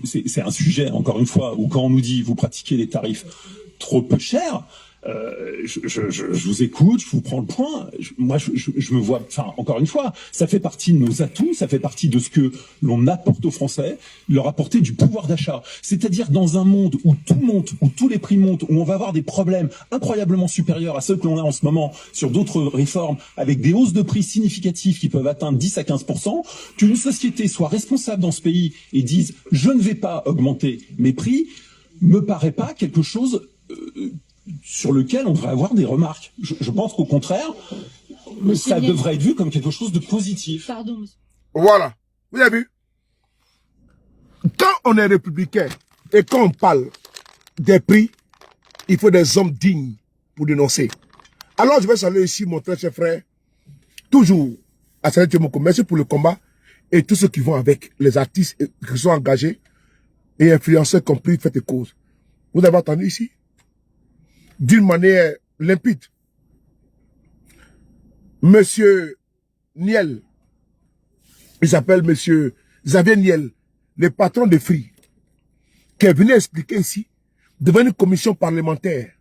c'est un sujet, encore une fois, où quand on nous dit vous pratiquez des tarifs trop peu chers, je vous écoute, je vous prends le point. Je me vois, enfin, encore une fois, ça fait partie de nos atouts, ça fait partie de ce que l'on apporte aux Français, leur apporter du pouvoir d'achat. C'est-à-dire dans un monde où tout monte, où tous les prix montent, où on va avoir des problèmes incroyablement supérieurs à ceux que l'on a en ce moment sur d'autres réformes, avec des hausses de prix significatives qui peuvent atteindre 10 à 15%, qu'une société soit responsable dans ce pays et dise « je ne vais pas augmenter mes prix », me paraît pas quelque chose... sur lequel on devrait avoir des remarques. Je pense qu'au contraire, ça devrait être vu comme quelque chose de positif. Pardon, monsieur. Voilà. Vous avez vu? Quand on est républicain et quand on parle des prix, il faut des hommes dignes pour dénoncer. Alors, je vais saluer ici mon très cher frère, toujours à Salut Tchemoko. Merci pour le combat et tous ceux qui vont avec, les artistes qui sont engagés et influenceurs compris, faites cause. Vous avez entendu ici? D'une manière limpide. Monsieur Niel, il s'appelle Monsieur Xavier Niel, le patron de Free, qui est venu expliquer ici, devant une commission parlementaire,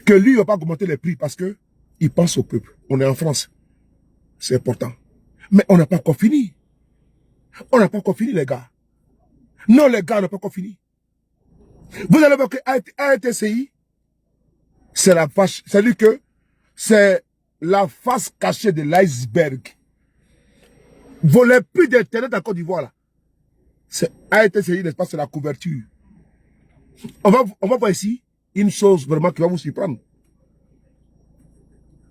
que lui ne va pas augmenter les prix parce que il pense au peuple. On est en France. C'est important. Mais on n'a pas encore fini. On n'a pas encore fini, les gars. Non, les gars, on n'a pas encore fini. Vous allez voir que ARTCI, c'est la face, c'est-à-dire que c'est la face cachée de l'iceberg. Voler plus d'internet en Côte d'Ivoire, là. C'est ARTCI, n'est-ce pas, c'est la couverture. On va voir ici une chose vraiment qui va vous surprendre.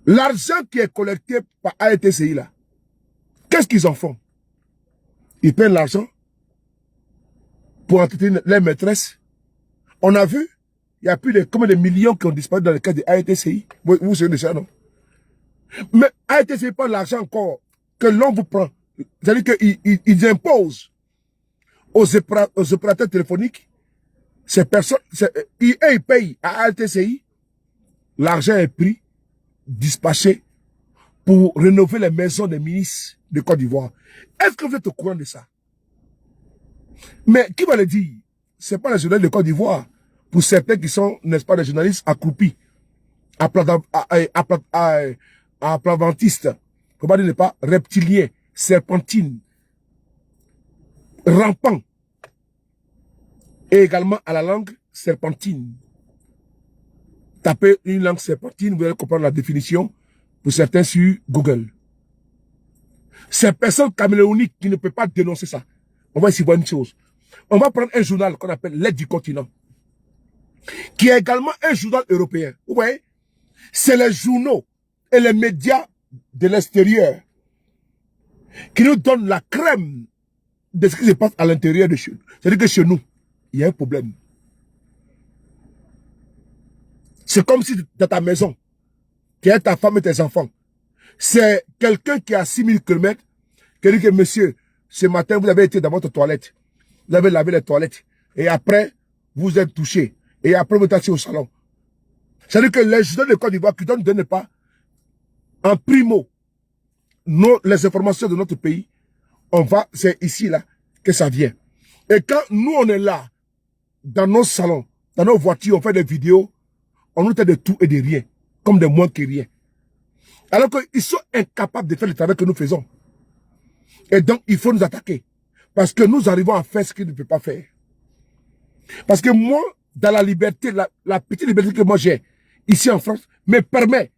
L'argent qui est collecté par ARTCI, là, qu'est-ce qu'ils en font? Ils prennent l'argent pour entretenir les maîtresses. On a vu, il y a plus de combien de millions qui ont disparu dans le cas de ARTCI. Vous savez déjà, non? Mais ARTCI prend l'argent encore que l'on vous prend. C'est-à-dire qu'ils imposent aux opérateurs téléphoniques, ces personnes, ils payent à ARTCI, l'argent est pris, dispatché pour rénover les maisons des ministres de Côte d'Ivoire. Est-ce que vous êtes au courant de ça? Mais qui va le dire? C'est pas les journalistes de Côte d'Ivoire. Pour certains qui sont, n'est-ce pas, des journalistes accroupis, aplavantistes, comment dire, pas, reptiliens, serpentines, rampants, et également à la langue serpentine. Tapez une langue serpentine, vous allez comprendre la définition, pour certains sur Google. Ces personnes caméléoniques qui ne peuvent pas dénoncer ça. On va ici voir une chose. On va prendre un journal qu'on appelle L'Aide du continent, qui est également un journal européen. Vous voyez, c'est les journaux et les médias de l'extérieur qui nous donnent la crème de ce qui se passe à l'intérieur de chez nous. C'est-à-dire que chez nous, il y a un problème. C'est comme si dans ta maison, qui est ta femme et tes enfants, c'est quelqu'un qui est à 6000 km, qui dit que monsieur, ce matin, vous avez été dans votre toilette, vous avez lavé les toilettes, et après, vous êtes touché, et après, vous êtes assis au salon. C'est-à-dire que les journaux de Côte d'Ivoire qui donnent pas, en primo, les informations de notre pays, c'est ici, là, que ça vient. Et quand nous, on est là, dans nos salons, dans nos voitures, on fait des vidéos, on nous traite de tout et de rien, comme de moins que rien. Alors qu'ils sont incapables de faire le travail que nous faisons. Et donc, il faut nous attaquer. Parce que nous arrivons à faire ce qu'ils ne peuvent pas faire. Parce que moi, dans la liberté, la petite liberté que moi j'ai, ici en France, me permet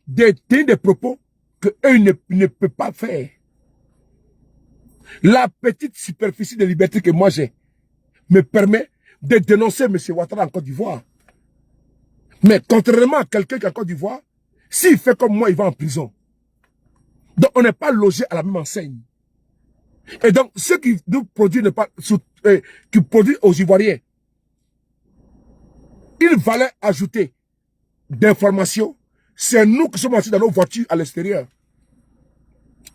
de tenir des propos qu'eux ne peuvent pas faire. La petite superficie de liberté que moi j'ai, me permet de dénoncer M. Ouattara en Côte d'Ivoire. Mais contrairement à quelqu'un qui est en Côte d'Ivoire, s'il fait comme moi, il va en prison. Donc on n'est pas logé à la même enseigne. Et donc ceux qui nous produisent, qui produisent aux Ivoiriens, il fallait ajouter d'informations. C'est nous qui sommes assis dans nos voitures à l'extérieur.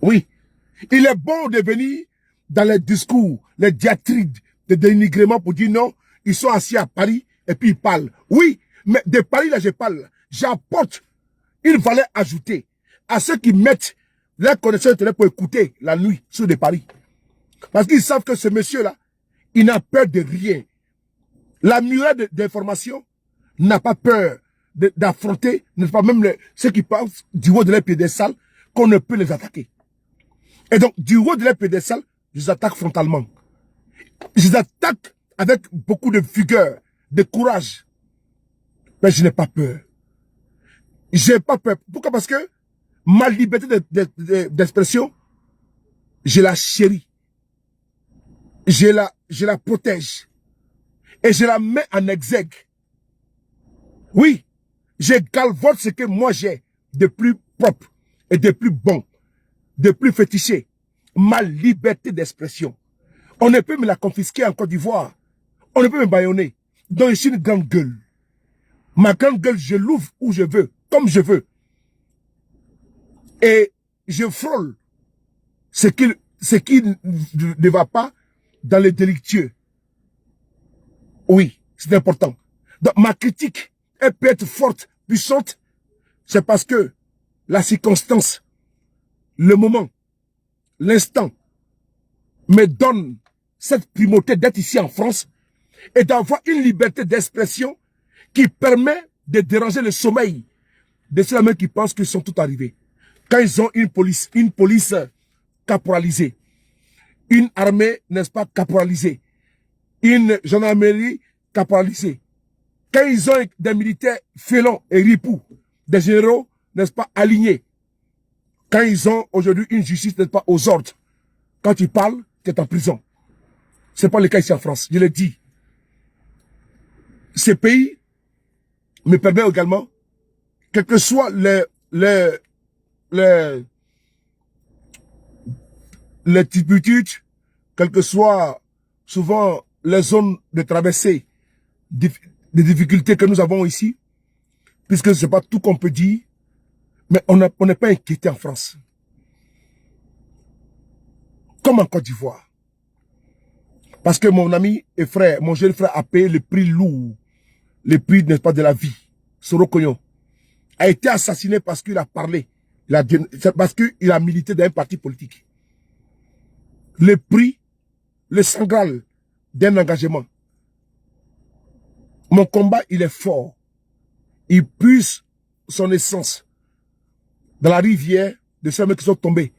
Oui. Il est bon de venir dans les discours, les diatribes de dénigrement pour dire non, ils sont assis à Paris et puis ils parlent. Oui, mais de Paris, là, je parle. J'apporte une valeur ajoutée à ceux qui mettent leurs connaissances internet pour écouter la nuit sur de Paris. Parce qu'ils savent que ce monsieur-là, il n'a peur de rien. La muraille d'information n'a pas peur d'affronter, n'est-ce pas, même ceux qui pensent du haut de leur piédestal qu'on ne peut les attaquer. Et donc, du haut de leur piédestal, je les attaque frontalement. Je les attaque avec beaucoup de vigueur, de courage. Mais je n'ai pas peur. J'ai pas peur. Pourquoi? Parce que ma liberté d'expression, je la chéris. Je la protège. Et je la mets en exergue. Oui, je galvaude ce que moi j'ai de plus propre et de plus bon, de plus fétiché. Ma liberté d'expression. On ne peut me la confisquer en Côte d'Ivoire. On ne peut me bâillonner. Donc je suis une grande gueule. Ma grande gueule, je l'ouvre où je veux, comme je veux. Et je frôle ce qui ne va pas dans les délictueux. Oui, c'est important. Donc ma critique, elle peut être forte, puissante. C'est parce que la circonstance, le moment, l'instant me donne cette primauté d'être ici en France et d'avoir une liberté d'expression qui permet de déranger le sommeil de ceux-là qui pensent qu'ils sont tout arrivés. Quand ils ont une police caporalisée, une armée, n'est-ce pas, caporalisée, une gendarmerie caporalisée, quand ils ont des militaires félons et ripoux, des généraux, n'est-ce pas, alignés, quand ils ont aujourd'hui une justice, n'est-ce pas, aux ordres, quand tu parles, tu es en prison. Ce n'est pas le cas ici en France, je l'ai dit. Ces pays me permettent également, quelles que soient les turpitudes, quelles que soient souvent les zones de traversée, des difficultés que nous avons ici, puisque ce n'est pas tout qu'on peut dire, mais on n'est pas inquiété en France. Comme en Côte d'Ivoire. Parce que mon ami et frère, mon jeune frère a payé le prix lourd, le prix, n'est-ce pas, de la vie. Soro Cognon a été assassiné parce qu'il a parlé, parce qu'il a milité dans un parti politique. Le prix, le sang Graal d'un engagement. Mon combat, il est fort. Il puise son essence dans la rivière de ceux qui sont tombés,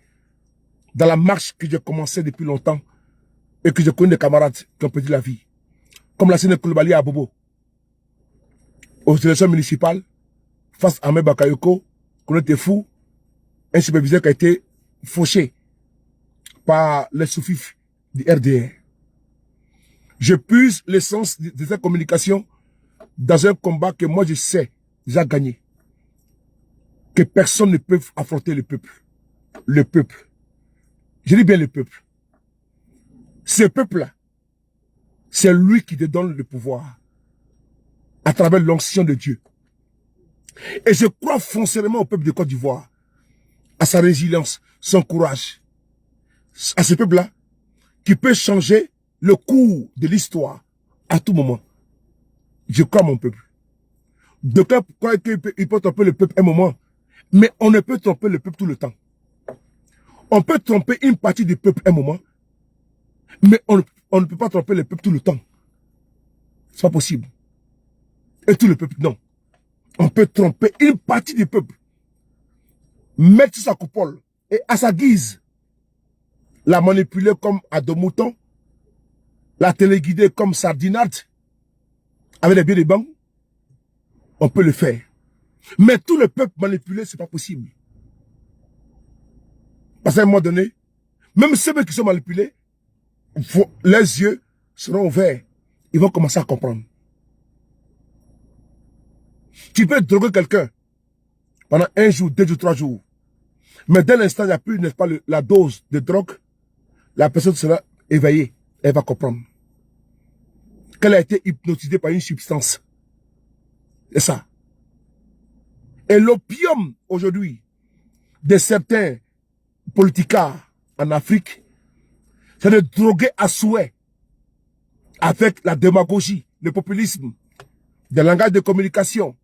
dans la marche que j'ai commencé depuis longtemps et que je connais des camarades qui ont perdu la vie. Comme la Séné Koulibaly à Bobo, aux élections municipales, face à Ahmed Bakayoko, qu'on était fou, un superviseur qui a été fauché par les sous-fifs du RDR. Je puise l'essence de cette communication dans un combat que moi je sais déjà gagné. Que personne ne peut affronter le peuple. Le peuple. Je dis bien le peuple. Ce peuple-là, c'est lui qui te donne le pouvoir à travers l'onction de Dieu. Et je crois foncièrement au peuple de Côte d'Ivoire, à sa résilience, son courage, à ce peuple-là qui peut changer le cours de l'histoire à tout moment. Je crois mon peuple. D'autres croient qu'il peut tromper le peuple un moment, mais on ne peut tromper le peuple tout le temps. On peut tromper une partie du peuple un moment, mais on ne peut pas tromper le peuple tout le temps. C'est pas possible. Et tout le peuple, non. On peut tromper une partie du peuple, mettre sur sa coupole et à sa guise, la manipuler comme à dos mouton, la téléguider comme sardinade, avec les billets de banque. On peut le faire. Mais tout le peuple manipulé, c'est pas possible. Parce qu'à un moment donné, même ceux qui sont manipulés, leurs yeux seront ouverts. Ils vont commencer à comprendre. Tu peux droguer quelqu'un pendant 1 jour, 2 jours, 3 jours. Mais dès l'instant, il n'y a plus, n'est-ce pas, la dose de drogue, la personne sera éveillée. Elle va comprendre qu'elle a été hypnotisée par une substance. C'est ça. Et l'opium, aujourd'hui, de certains politicards en Afrique, c'est de droguer à souhait avec la démagogie, le populisme, des langages de communication.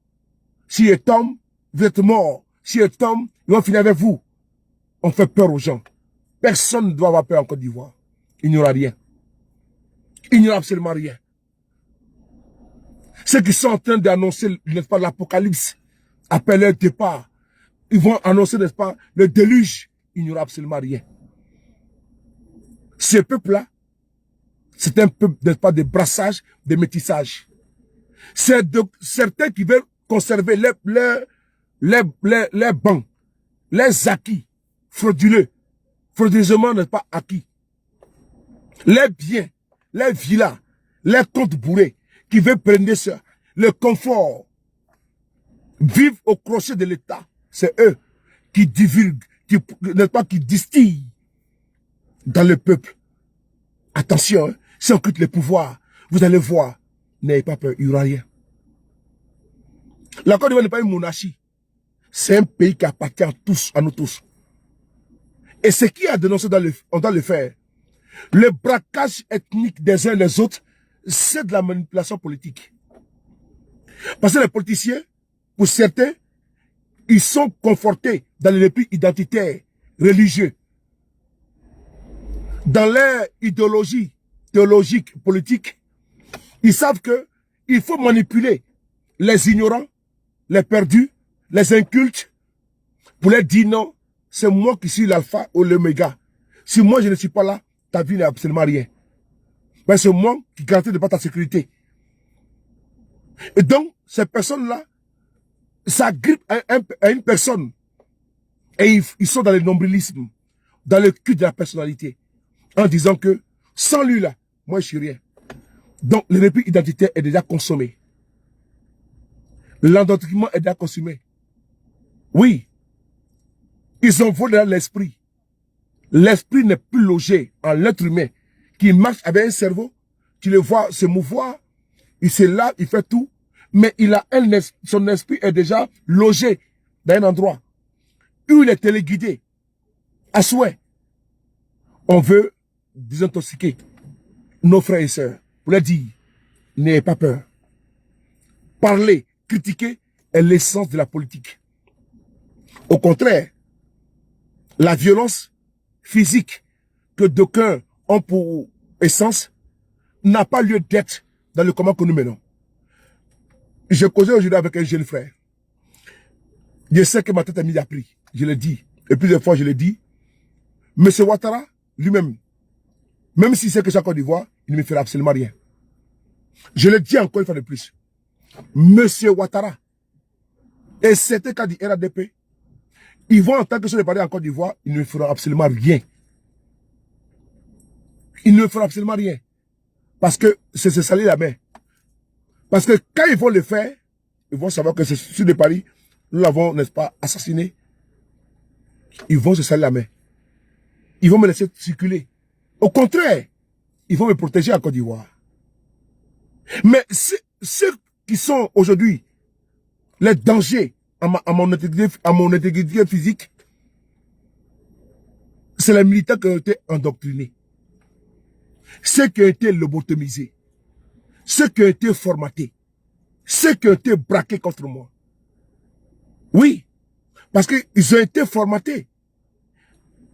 Si il tombe, vous êtes mort. Si il tombe, ils vont finir avec vous. On fait peur aux gens. Personne ne doit avoir peur en Côte d'Ivoire. Il n'y aura rien. Il n'y aura absolument rien. Ceux qui sont en train d'annoncer, n'est-ce pas, l'apocalypse, après leur départ, ils vont annoncer, n'est-ce pas, le déluge. Il n'y aura absolument rien. Ce peuple-là, c'est un peuple, n'est-ce pas, de brassage, de métissage. C'est certains qui veulent conserver les bancs, les acquis frauduleux, frauduleusement, n'est-ce pas, acquis. Les biens, les villas, les comptes bourrés, qui veulent prendre ça, le confort, vivent au crochet de l'État. C'est eux qui divulguent, n'est-ce pas, qui distillent dans le peuple. Attention, hein, si on quitte le pouvoir, vous allez voir, n'ayez pas peur, il n'y aura rien. La Côte d'Ivoire n'est pas une monarchie. C'est un pays qui appartient à tous, à nous tous. Et ce qui a dénoncé, on doit le faire. Le braquage ethnique des uns des autres, c'est de la manipulation politique. Parce que les politiciens, pour certains, ils sont confortés dans les replis identitaires, religieux. dans leur idéologie théologique, politique, ils savent que il faut manipuler les ignorants, les perdus, les incultes, pour leur dire non, c'est moi qui suis l'alpha ou l'oméga. Si moi je ne suis pas là, ta vie n'est absolument rien. Mais c'est moi qui garantis de pas ta sécurité. Et donc, ces personnes-là, ça grippe à une personne. Et ils sont dans le nombrilisme, dans le culte de la personnalité, en disant que sans lui là, moi je suis rien. Donc le repli identitaire est déjà consommé. L'endoctrinement est déjà consommé. Oui. Ils ont volé l'esprit. L'esprit n'est plus logé en l'être humain qui marche avec un cerveau. Tu le vois se mouvoir. Il se lave, il fait tout. Mais il a son esprit est déjà logé dans un endroit où il est téléguidé à souhait. On veut désintoxiquer nos frères et sœurs pour leur dire, n'ayez pas peur. Parler, critiquer est l'essence de la politique. Au contraire, la violence physique que d'aucuns ont pour essence n'a pas lieu d'être dans le combat que nous menons. Je causais aujourd'hui avec un jeune frère. Je sais que ma tête est mise à prix. Je l'ai dit. Et plusieurs fois, je l'ai dit. Monsieur Ouattara, lui-même, même s'il sait que c'est en Côte d'Ivoire, il ne me fera absolument rien. Je le dis encore une fois de plus. Monsieur Ouattara et certains cas du RADP, ils vont en tant que sur les partis en Côte d'Ivoire, ils ne me feront absolument rien. Ils ne me feront absolument rien. Parce que c'est se salir la main. Parce que quand ils vont le faire, ils vont savoir que c'est sur les paris, nous l'avons, n'est-ce pas, assassiné. Ils vont se salir la main. Ils vont me laisser circuler. Au contraire, ils vont me protéger en Côte d'Ivoire. Mais ceux qui sont aujourd'hui les dangers à mon intégrité physique, c'est les militants qui ont été endoctrinés. Ceux qui ont été lobotomisés. Ceux qui ont été formatés. Ceux qui ont été braqués contre moi. Oui, parce qu'ils ont été formatés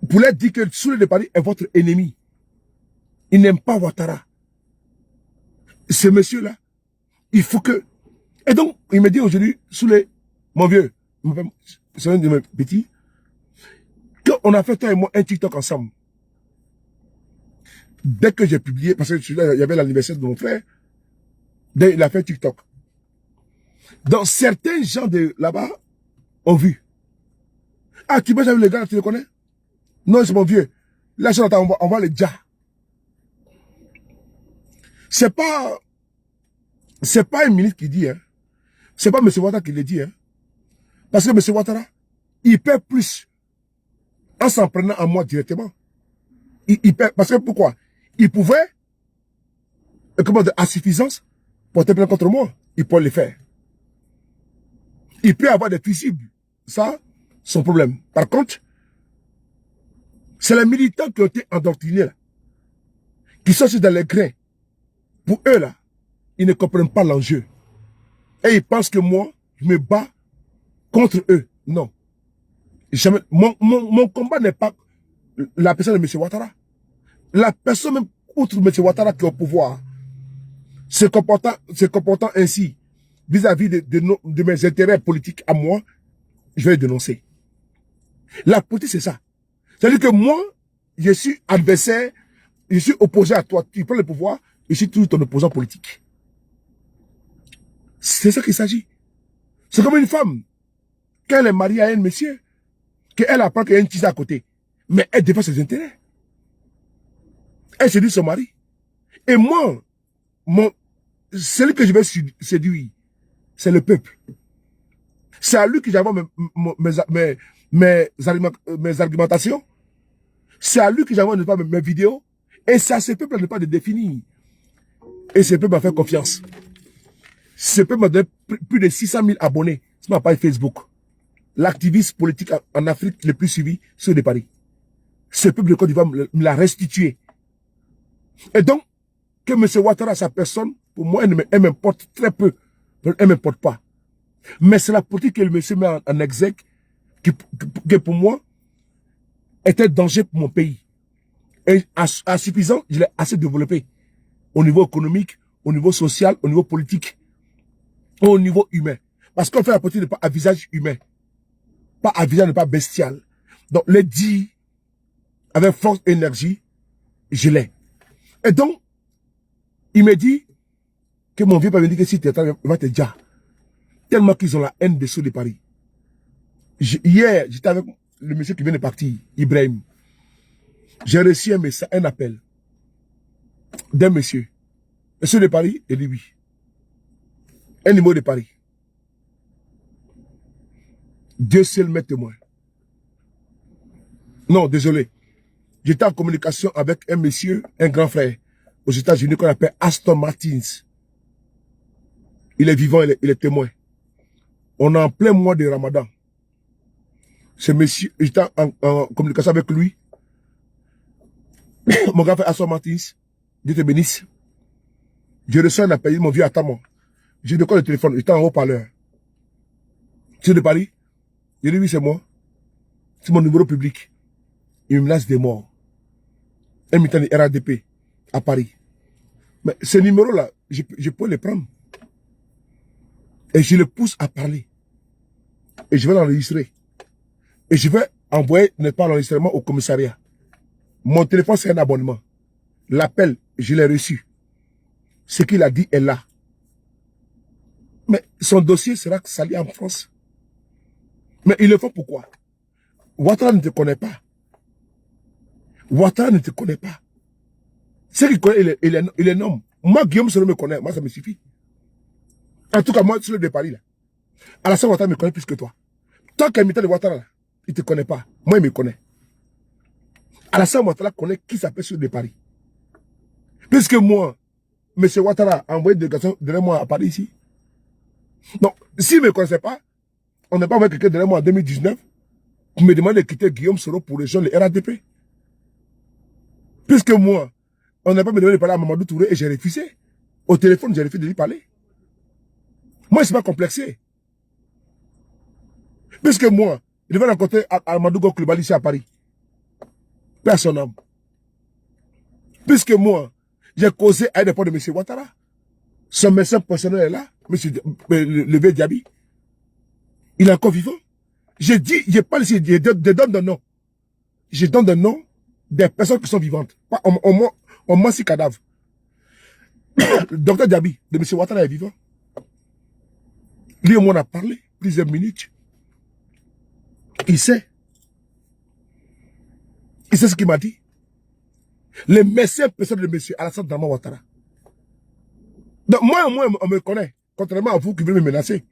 pour leur dire que Soulé de Paris est votre ennemi. Il n'aime pas Ouattara. Ce monsieur-là, il faut que... Et donc, il me dit aujourd'hui, Soulé, mon vieux, c'est un de mes petits, qu'on a fait toi et moi un TikTok ensemble. Dès que j'ai publié, parce que il y avait l'anniversaire de mon frère, il a fait TikTok. Donc, certains gens de là-bas ont vu. Ah, tu vois, j'ai vu le gars, tu le connais? Non, c'est mon vieux. Là, on va le déjà. C'est pas un ministre qui dit, hein. C'est pas M. Ouattara qui le dit, hein. Parce que M. Ouattara, il perd plus en s'en prenant à moi directement. Il perd, parce que pourquoi? Il pouvait, comment dire, à suffisance, porter plainte contre moi. Il peut le faire. Il peut avoir des fusibles. Ça, son problème. Par contre, c'est les militants qui ont été endoctrinés, là, qui sont dans les grains. Pour eux, là, ils ne comprennent pas l'enjeu. Et ils pensent que moi, je me bats contre eux. Non. Jamais. Mon combat n'est pas la personne de M. Ouattara. La personne, même outre M. Ouattara qui est au pouvoir, se comportant ainsi vis-à-vis de mes intérêts politiques à moi, je vais les dénoncer. La politique, c'est ça. C'est-à-dire que moi, je suis adversaire, je suis opposé à toi. Tu prends le pouvoir, je suis toujours ton opposant politique. C'est ça qu'il s'agit. C'est comme une femme. Quand elle est mariée à un monsieur, qu'elle apprend qu'il y a une tise à côté. Mais elle défend ses intérêts. Elle séduit son mari. Et moi, celui que je vais séduire, c'est le peuple. C'est à lui que j'envoie mes argumentations. C'est à lui que j'envoie mes vidéos. Et c'est à ce peuple de pas de définir. Et ce peuple m'a fait confiance. Ce peuple m'a donné plus de 600 000 abonnés sur ma page Facebook. L'activiste politique en Afrique le plus suivi, c'est de Paris. Ce peuple de Côte d'Ivoire me l'a restitué. Et donc, que M. Ouattara, sa personne, pour moi, elle m'importe très peu. Elle ne m'importe pas. Mais c'est la politique que le monsieur met en exergue qui pour moi, était danger pour mon pays. Et à suffisant, je l'ai assez développé. Au niveau économique, au niveau social, au niveau politique, au niveau humain. Parce qu'on fait la politique pas à visage humain. Pas à visage, pas bestial. Donc, les dit, avec force et énergie, je l'ai. Et donc, il me dit que mon vieux père me dit que si tu es il va te dire. Tellement qu'ils ont la haine des ceux de Paris. Hier, j'étais avec le monsieur qui vient de partir, Ibrahim. J'ai reçu un message, un appel d'un monsieur. Monsieur de Paris, il dit oui. Un numéro de Paris. Dieu seul m'est témoin. Non, désolé. J'étais en communication avec un monsieur, un grand frère, aux États-Unis qu'on appelle Aston Martins. Il est vivant, il est témoin. On est en plein mois de Ramadan. Ce monsieur, j'étais en communication avec lui. Mon grand frère Aston Martins, Dieu te bénisse. Je reçois un appel, mon vieux, attends-moi. J'ai de quoi le téléphone, j'étais en haut-parleur. Tu es de Paris? Je dis oui, c'est moi. C'est mon numéro public. Il me menace des morts. Un militant de RADP à Paris. Mais ce numéro-là, je peux le prendre. Et je le pousse à parler. Et je vais l'enregistrer. Et je vais envoyer, n'est pas l'enregistrement au commissariat. Mon téléphone, c'est un abonnement. L'appel, je l'ai reçu. Ce qu'il a dit est là. Mais son dossier sera sali en France. Mais il le fait pourquoi? Ouattara ne te connaît pas. Ouattara ne te connaît pas. Ce qu'il connaît, il est homme. Moi, Guillaume Soro me connaît. Moi, ça me suffit. En tout cas, moi, sur le de Paris, là. Alassane Ouattara me connaît plus que toi. Tant qu'un militant de Ouattara, là, il ne te connaît pas. Moi, il me connaît. Alassane Ouattara connaît qui s'appelle sur le de Paris. Puisque moi, M. Ouattara a envoyé des délégation derrière moi à Paris ici. Donc, s'il ne me connaissait pas, on n'est pas envoyé quelqu'un derrière moi en 2019 pour me demander de quitter Guillaume Soro pour rejoindre le RADP. Puisque moi, on n'a pas me demandé de parler à Mamadou Touré et j'ai refusé. Au téléphone, j'ai refusé de lui parler. Moi, je ne suis pas complexé. Puisque moi, je devais rencontrer Amadou Gokulibali ici à Paris. Personne n'aime. Puisque moi, j'ai causé à l'aéroport de M. Ouattara. Son médecin personnel est là, le vieux Diaby. Il est encore vivant. J'ai dit, je parle ici, je donne des noms. Je donne des noms des personnes qui sont vivantes. On ment si cadavre. Le docteur Diaby, de M. Ouattara, est vivant. Lui et moi, on a parlé plusieurs minutes. Il sait. Il sait ce qu'il m'a dit. Les médecins personnels de M. Alassane Dramane Ouattara. Donc, moi, on me connaît, contrairement à vous qui voulez me menacer.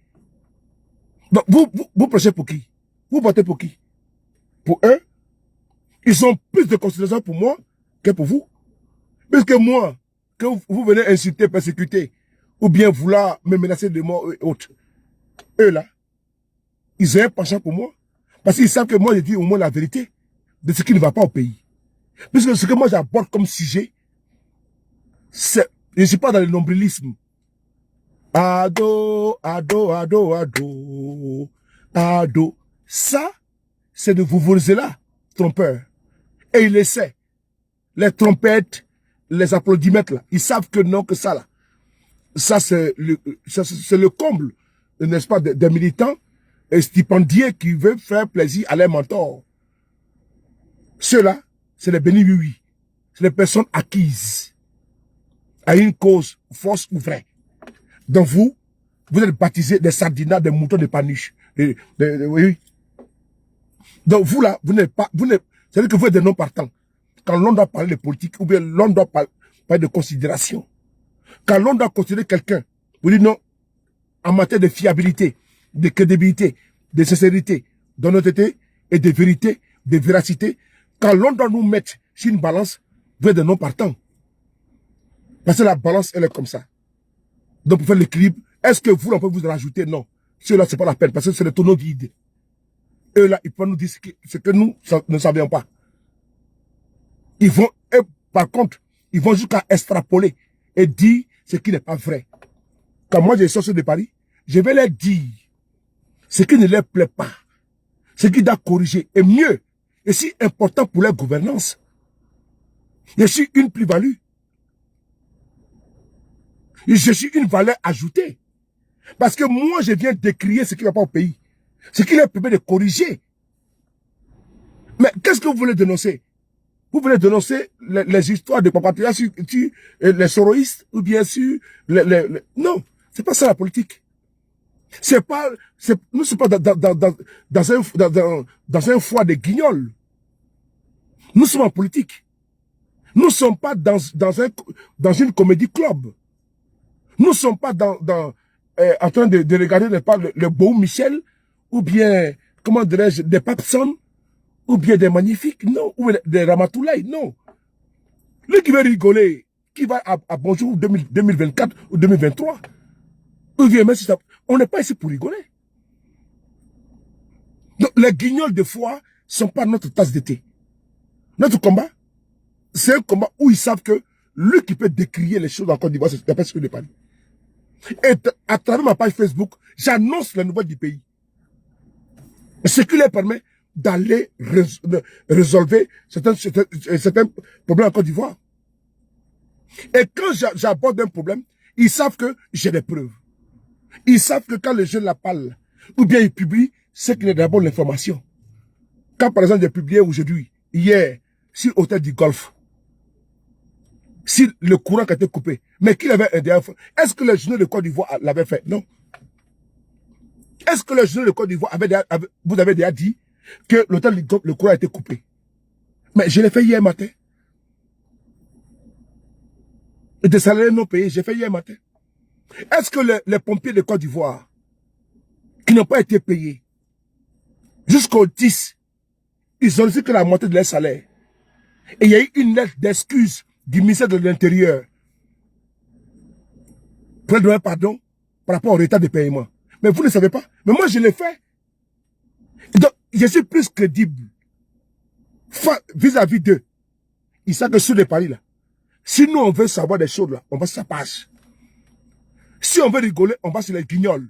Donc, vous prêchez pour qui? Vous votez pour qui? Pour eux? Ils ont plus de considération pour moi que pour vous. Puisque moi, que vous venez insulter, persécuter, ou bien vouloir me menacer de mort et autres. Eux là, ils ont un penchant pour moi. Parce qu'ils savent que moi, je dis au moins la vérité de ce qui ne va pas au pays. Puisque ce que moi j'aborde comme sujet, c'est, je ne suis pas dans le nombrilisme. Ado, ado, ado, ado, ado. Ça, c'est de vous là, trompeurs. Et ils le savent. Les trompettes, les applaudimètres là, ils savent que non, que ça là. Ça, c'est le comble, n'est-ce pas, des militants et stipendiés qui veulent faire plaisir à leurs mentors. Ceux-là, c'est les bénis oui. C'est les personnes acquises à une cause fausse ou vraie. Donc vous êtes baptisés des sardinats, des moutons de paniche. Oui. Donc vous là, vous n'êtes pas, c'est-à-dire que vous êtes des non-partants. Quand l'on doit parler de politique, ou bien l'on doit parler de considération. Quand l'on doit considérer quelqu'un, vous dites non, en matière de fiabilité, de crédibilité, de sincérité, d'honnêteté et de vérité, de véracité, quand l'on doit nous mettre sur une balance, vous êtes des non-partants. Parce que la balance, elle est comme ça. Donc pour faire l'équilibre, est-ce que vous, on peut vous rajouter? Non. Cela, c'est pas la peine, parce que c'est le tonneau vide. Eux là, ils peuvent nous dire ce que nous ne savions pas. Ils vont, par contre, ils vont jusqu'à extrapoler et dire ce qui n'est pas vrai. Quand moi j'ai sorti de Paris, je vais leur dire ce qui ne leur plaît pas, ce qui doit corriger, et mieux, et si important pour leur gouvernance. Je suis une plus-value. Je suis une valeur ajoutée. Parce que moi, je viens décrier ce qui ne va pas au pays. Ce qui leur permet de corriger. Mais qu'est-ce que vous voulez dénoncer? Vous voulez dénoncer les histoires de papatrias sur les soroïstes ou bien sûr non, c'est pas ça la politique. Nous ne sommes pas dans un foie de guignols. Nous sommes en politique. Nous ne sommes pas dans une comédie club. Nous ne sommes pas en train de regarder le beau Michel ou bien, comment dirais-je, des Papson ou bien des Magnifiques, non, ou des Ramatoulaye, non. Lui qui veut rigoler, qui va à Bonjour 2024 ou 2023, ou bien même si ça, on n'est pas ici pour rigoler. Donc, les guignols de foi ne sont pas notre tasse d'été. Notre combat, c'est un combat où ils savent que lui qui peut décrier les choses en Côte d'Ivoire, c'est d'après ce que je parle. Et à travers ma page Facebook, j'annonce les nouvelles du pays. Ce qui leur permet d'aller résolver certains problèmes en Côte d'Ivoire. Et quand j'aborde un problème, ils savent que j'ai des preuves. Ils savent que quand les jeunes la parlent, ou bien ils publient, c'est qu'il y a d'abord l'information. Quand par exemple j'ai publié aujourd'hui, hier, sur l'hôtel du Golfe, si le courant qui a été coupé, mais qui avait un derrière, est-ce que les journaux de Côte d'Ivoire l'avaient fait? Non. Est-ce que les journaux de Côte d'Ivoire vous avez déjà dit que l'hôtel du Golfe, le courant a été coupé? Mais je l'ai fait hier matin. Et des salaires non payés, j'ai fait hier matin. Est-ce que les pompiers de Côte d'Ivoire, qui n'ont pas été payés, jusqu'au 10, ils ont reçu que la moitié de leur salaire. Et il y a eu une lettre d'excuse du ministère de l'Intérieur pour demander pardon par rapport au retard de paiement. Mais vous ne savez pas. Mais moi, je l'ai fait. Donc, je suis plus crédible vis-à-vis d'eux. Ils savent que sur les paris, là, si nous, on veut savoir des choses, là, on va sur sa page. Si on veut rigoler, on va sur les guignols.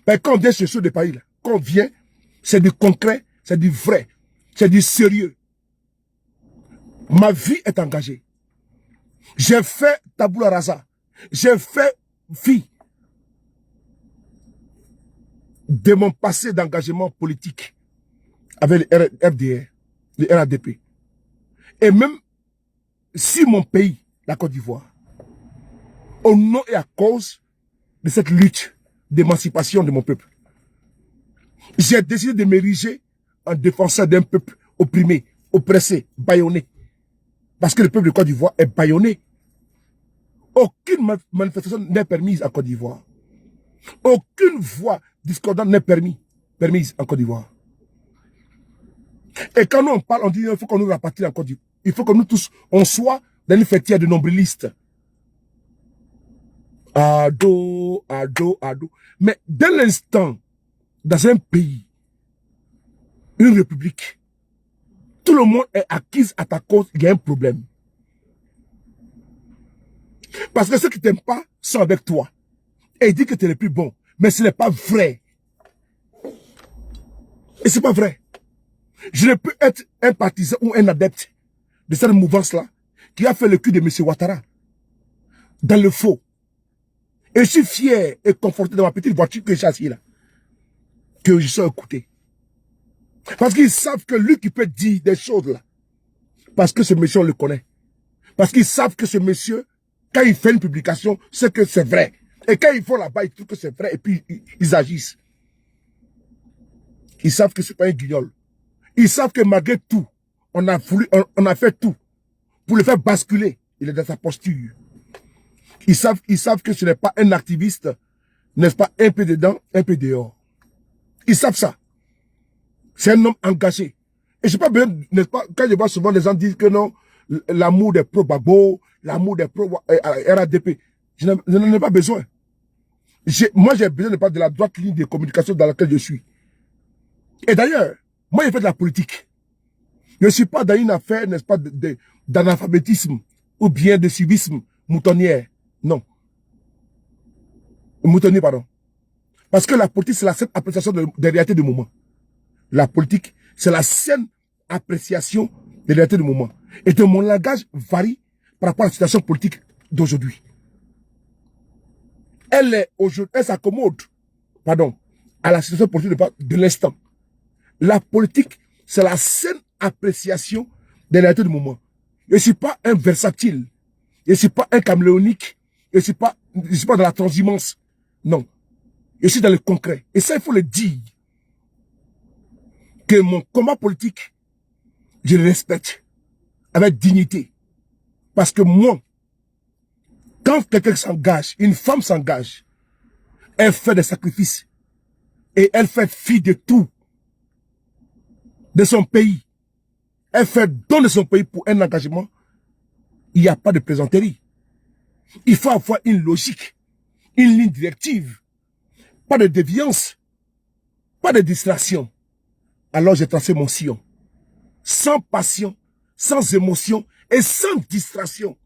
Mais quand on vient sur des paris, là, quand on vient, c'est du concret, c'est du vrai, c'est du sérieux. Ma vie est engagée. J'ai fait tabula rasa. J'ai fait vie de mon passé d'engagement politique avec le RDR, le RADP. Et même si mon pays, la Côte d'Ivoire, au nom et à cause de cette lutte d'émancipation de mon peuple, j'ai décidé de m'ériger en défenseur d'un peuple opprimé, oppressé, bâillonné. Parce que le peuple de Côte d'Ivoire est bâillonné. Aucune manifestation n'est permise en Côte d'Ivoire. Aucune voix discordante n'est permise en Côte d'Ivoire. Et quand nous on parle, on dit qu'il faut qu'on nous rapatrie en Côte d'Ivoire. Il faut que nous tous, on soit dans une fêtière de nombrilistes. Ado. Mais dès l'instant, dans un pays, une république, tout le monde est acquis à ta cause, il y a un problème. Parce que ceux qui t'aiment pas sont avec toi. Et ils disent que tu es le plus bon. Mais ce n'est pas vrai. Et c'est pas vrai. Je ne peux être un partisan ou un adepte de cette mouvance-là qui a fait le cul de M. Ouattara dans le faux. Et je suis fier et conforté dans ma petite voiture que j'ai assise là. Que je sois écouté. Parce qu'ils savent que lui qui peut dire des choses là. Parce que ce monsieur on le connaît. Parce qu'ils savent que ce monsieur, quand il fait une publication, c'est que c'est vrai. Et quand ils vont là-bas, ils trouvent que c'est vrai et puis ils agissent. Ils savent que c'est pas un guignol. Ils savent que malgré tout, on a fait tout pour le faire basculer. Il est dans sa posture. Ils savent que ce n'est pas un activiste, n'est-ce pas, un peu dedans, un peu dehors. Ils savent ça. C'est un homme engagé. Et je sais pas bien, n'est-ce pas, quand je vois souvent les gens dire que non, l'amour des pro-Gbagbo, l'amour des pro-RADP, je n'en ai pas besoin. Moi, j'ai besoin de la droite ligne de communication dans laquelle je suis. Et d'ailleurs, moi, j'ai fait de la politique. Je ne suis pas dans une affaire, n'est-ce pas, d'analphabétisme ou bien de civisme moutonnière. Non. Moutonnier, pardon. Parce que la politique, c'est la seule appréciation des réalités du moment. La politique, c'est la seule appréciation des réalités du moment. Et donc mon langage varie par rapport à la situation politique d'aujourd'hui. Elle s'accommode, à la situation politique de l'instant. La politique, c'est la saine appréciation des réalités du moment. Je ne suis pas un versatile. Je ne suis pas un caméléonique. Je ne suis pas dans la transhumance. Non. Je suis dans le concret. Et ça, il faut le dire. Que mon combat politique, je le respecte avec dignité. Parce que moi, quand quelqu'un s'engage, une femme s'engage, elle fait des sacrifices et elle fait fi de tout, de son pays. Elle fait don de son pays pour un engagement. Il n'y a pas de plaisanterie. Il faut avoir une logique, une ligne directive, pas de déviance, pas de distraction. Alors j'ai tracé mon sillon, sans passion, sans émotion et sans distraction.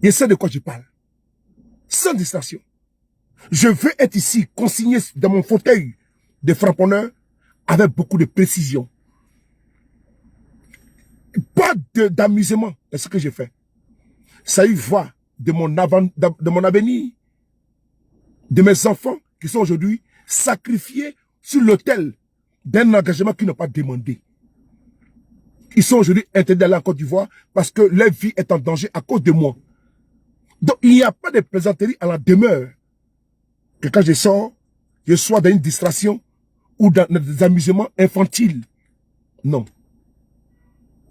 Je sais de quoi je parle. Sans distraction. Je veux être ici, consigné dans mon fauteuil de frapponneur avec beaucoup de précision. Pas d'amusement, c'est ce que j'ai fait. Ça y va de mon avenir, de mes enfants qui sont aujourd'hui sacrifiés sur l'autel d'un engagement qu'ils n'ont pas demandé. Ils sont aujourd'hui interdits d'aller en Côte d'Ivoire parce que leur vie est en danger à cause de moi. Donc il n'y a pas de plaisanterie à la demeure. Que quand je sors, je sois dans une distraction ou dans des amusements infantiles. Non.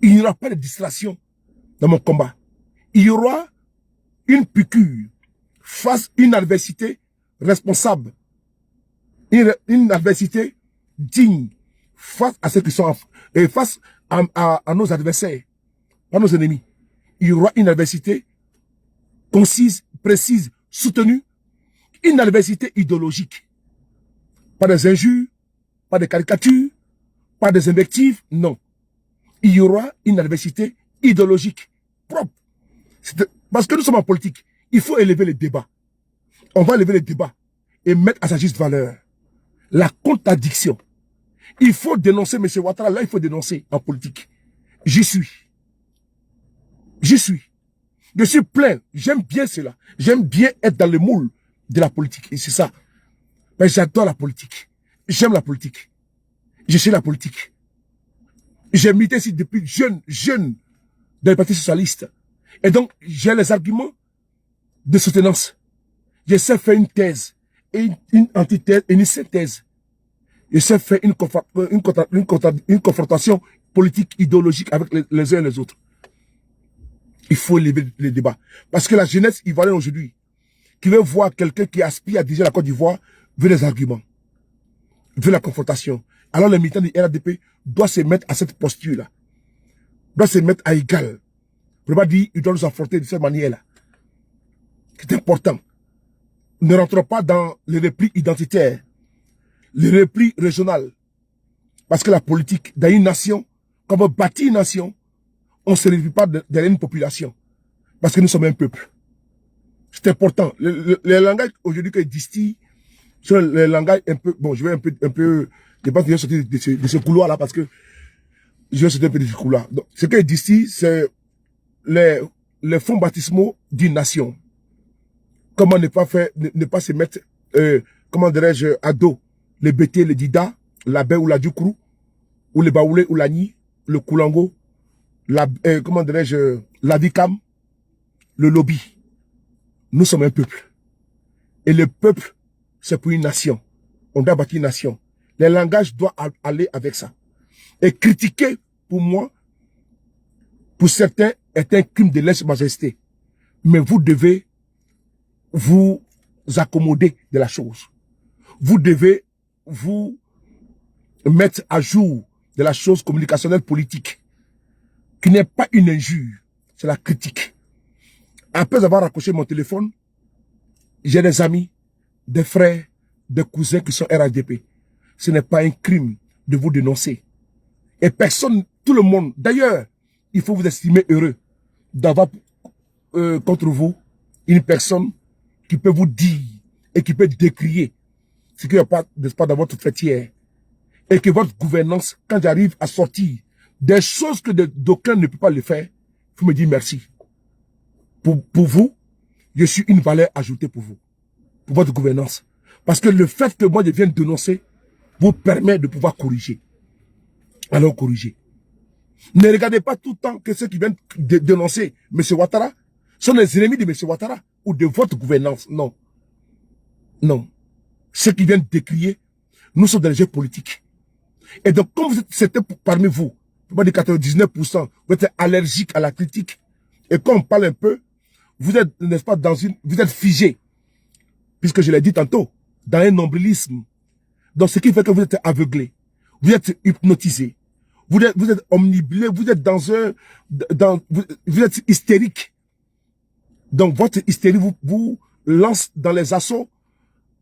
Il n'y aura pas de distraction dans mon combat. Il y aura une piqûre face à une adversité responsable. Une adversité digne face à ceux qui sont et face à nos adversaires, pas nos ennemis. Il y aura une adversité concise, précise, soutenue, une adversité idéologique. Pas des injures, pas des caricatures, pas des invectives, non. Il y aura une adversité idéologique propre. Parce que nous sommes en politique, il faut élever les débats. On va élever les débats et mettre à sa juste valeur la contradiction. Il faut dénoncer, M. Ouattara, là il faut dénoncer en politique. J'y suis. J'y suis. Je suis plein. J'aime bien cela. J'aime bien être dans le moule de la politique. Et c'est ça. Mais j'adore la politique. J'aime la politique. Je suis la politique. J'ai milité ici depuis jeune dans le Parti socialiste. Et donc, j'ai les arguments de soutenance. Je sais faire une thèse, et une antithèse, et une synthèse. Je sais faire une confrontation politique, idéologique avec les uns et les autres. Il faut élever les débats. Parce que la jeunesse ivoirienne aujourd'hui, qui veut voir quelqu'un qui aspire à diriger la Côte d'Ivoire, veut des arguments, veut la confrontation. Alors les militants du RADP doivent se mettre à cette posture-là. Doivent se mettre à égal. Pour ne pas dire qu'ils doivent nous affronter de cette manière-là. C'est important. Ne rentrons pas dans les replis identitaires, les replis régionaux. Parce que la politique, dans une nation, quand on veut bâtir une nation, on ne se réduit pas derrière une population. Parce que nous sommes un peuple. C'est important. Le langage aujourd'hui que distille, c'est le langage un peu, bon, je vais un peu, je pense que je vais sortir de ce couloir-là parce que je vais sortir un peu de ce couloir. Donc, ce que distille, c'est les fonds baptismaux d'une nation. Comment ne pas se mettre, comment dirais-je, à dos, les Bété, les Dida, la Baie ou la Djoukrou, ou les Baoulé ou la Ni, le Koulango, comment dirais-je, la Vicam, le lobby. Nous sommes un peuple. Et le peuple, c'est pour une nation. On doit bâtir une nation. Les langages doivent aller avec ça. Et critiquer, pour moi, pour certains, est un crime de lèse-majesté. Mais vous devez vous accommoder de la chose. Vous devez vous mettre à jour de la chose communicationnelle politique, qui n'est pas une injure, c'est la critique. Après avoir raccroché mon téléphone, j'ai des amis, des frères, des cousins qui sont RADP. Ce n'est pas un crime de vous dénoncer. Et personne, tout le monde, d'ailleurs, il faut vous estimer heureux d'avoir contre vous une personne qui peut vous dire et qui peut décrier ce qu'il n'y a pas, n'est-ce pas, dans votre fêtière. Et que votre gouvernance, quand j'arrive à sortir Des choses que d'aucuns ne peuvent pas le faire, il faut me dire merci. Pour vous, je suis une valeur ajoutée pour vous, pour votre gouvernance. Parce que le fait que moi je vienne dénoncer vous permet de pouvoir corriger. Alors corrigez. Ne regardez pas tout le temps que ceux qui viennent dénoncer M. Ouattara sont les ennemis de M. Ouattara ou de votre gouvernance. Non. Non. Ceux qui viennent décrier, nous sommes des jeux politiques. Et donc, comme c'était parmi vous, pas de 99%, vous êtes allergique à la critique. Et quand on parle un peu, vous êtes, n'est-ce pas, vous êtes figé. Puisque je l'ai dit tantôt, dans un nombrilisme. Donc, ce qui fait que vous êtes aveuglé. Vous êtes hypnotisé. Vous êtes omnibulé. Vous êtes vous êtes hystérique. Donc, votre hystérie vous lance dans les assauts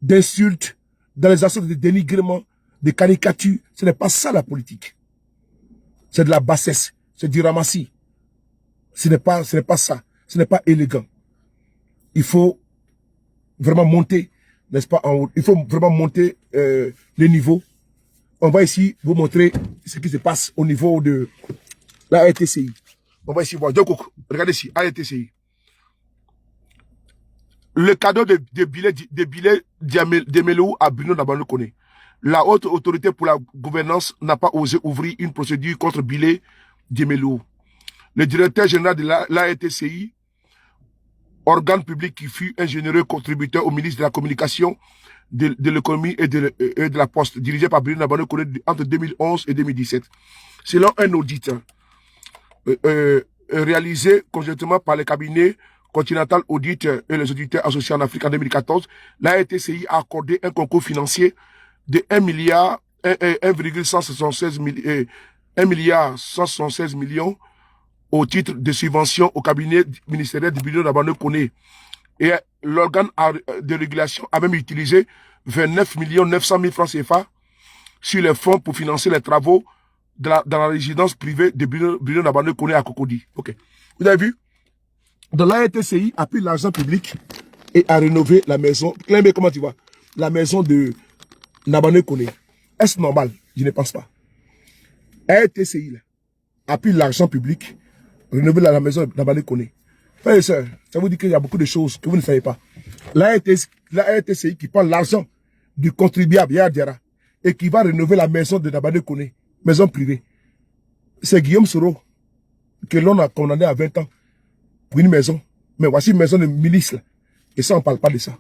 d'insultes, dans les assauts de dénigrement, de caricatures. Ce n'est pas ça la politique. C'est de la bassesse. C'est du ramassis. Ce n'est pas ça. Ce n'est pas élégant. Il faut vraiment monter, n'est-ce pas, en haut. Il faut vraiment monter les niveaux. On va ici vous montrer ce qui se passe au niveau de la RTCI. On va ici voir. Donc, regardez ici, RTCI. Le cadeau de billets d'Emelou à Bruno Nabano Koné. La haute autorité pour la gouvernance n'a pas osé ouvrir une procédure contre Bilé d'Emelou. Le directeur général de la RTCI, organe public qui fut un généreux contributeur au ministre de la Communication, de l'économie et de la Poste, dirigé par Bruno Nabano Koné entre 2011 et 2017. Selon un audit réalisé conjointement par le cabinet Continental Audit et les auditeurs associés en Afrique en 2014, la RTCI a accordé un concours financier de 1,176 millions au titre de subvention au cabinet ministériel de Bruno Nabano Koné. Et l'organe de régulation a même utilisé 29 900 000 francs CFA sur les fonds pour financer les travaux dans la résidence privée de Bruno Nabano Koné à Cocody. Ok. Vous avez vu? Donc la RTCI a pris l'argent public et a rénové la maison. Clembé, comment tu vois? La maison de Nabano Koné. Est-ce normal? Je ne pense pas. La RTCI là, a pris l'argent public, rénové la maison de Nabano Koné. Frères et sœurs, ça vous dit qu'il y a beaucoup de choses que vous ne savez pas. La RTCI qui prend l'argent du contribuable Yadjara et qui va rénover la maison de Nabano Koné, maison privée. C'est Guillaume Soro que l'on a condamné à 20 ans pour une maison. Mais voici une maison de milice là. Et ça, on ne parle pas de ça.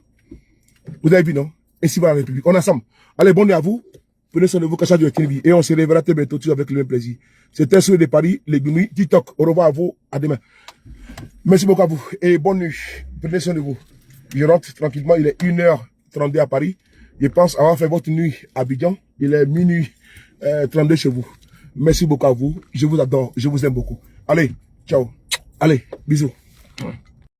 Vous avez vu, non? Et si va la République. On est ensemble. Allez, bonne nuit à vous. Prenez soin de vous, Kacha du TV. Et on se reverra très bientôt tous avec le même plaisir. C'était Soleil de Paris, les Guinouis, TikTok. Au revoir à vous. À demain. Merci beaucoup à vous. Et bonne nuit. Prenez soin de vous. Je rentre tranquillement. Il est 1h32 à Paris. Je pense avoir fait votre nuit à Abidjan. Il est minuit 32 chez vous. Merci beaucoup à vous. Je vous adore. Je vous aime beaucoup. Allez, ciao. Allez, bisous.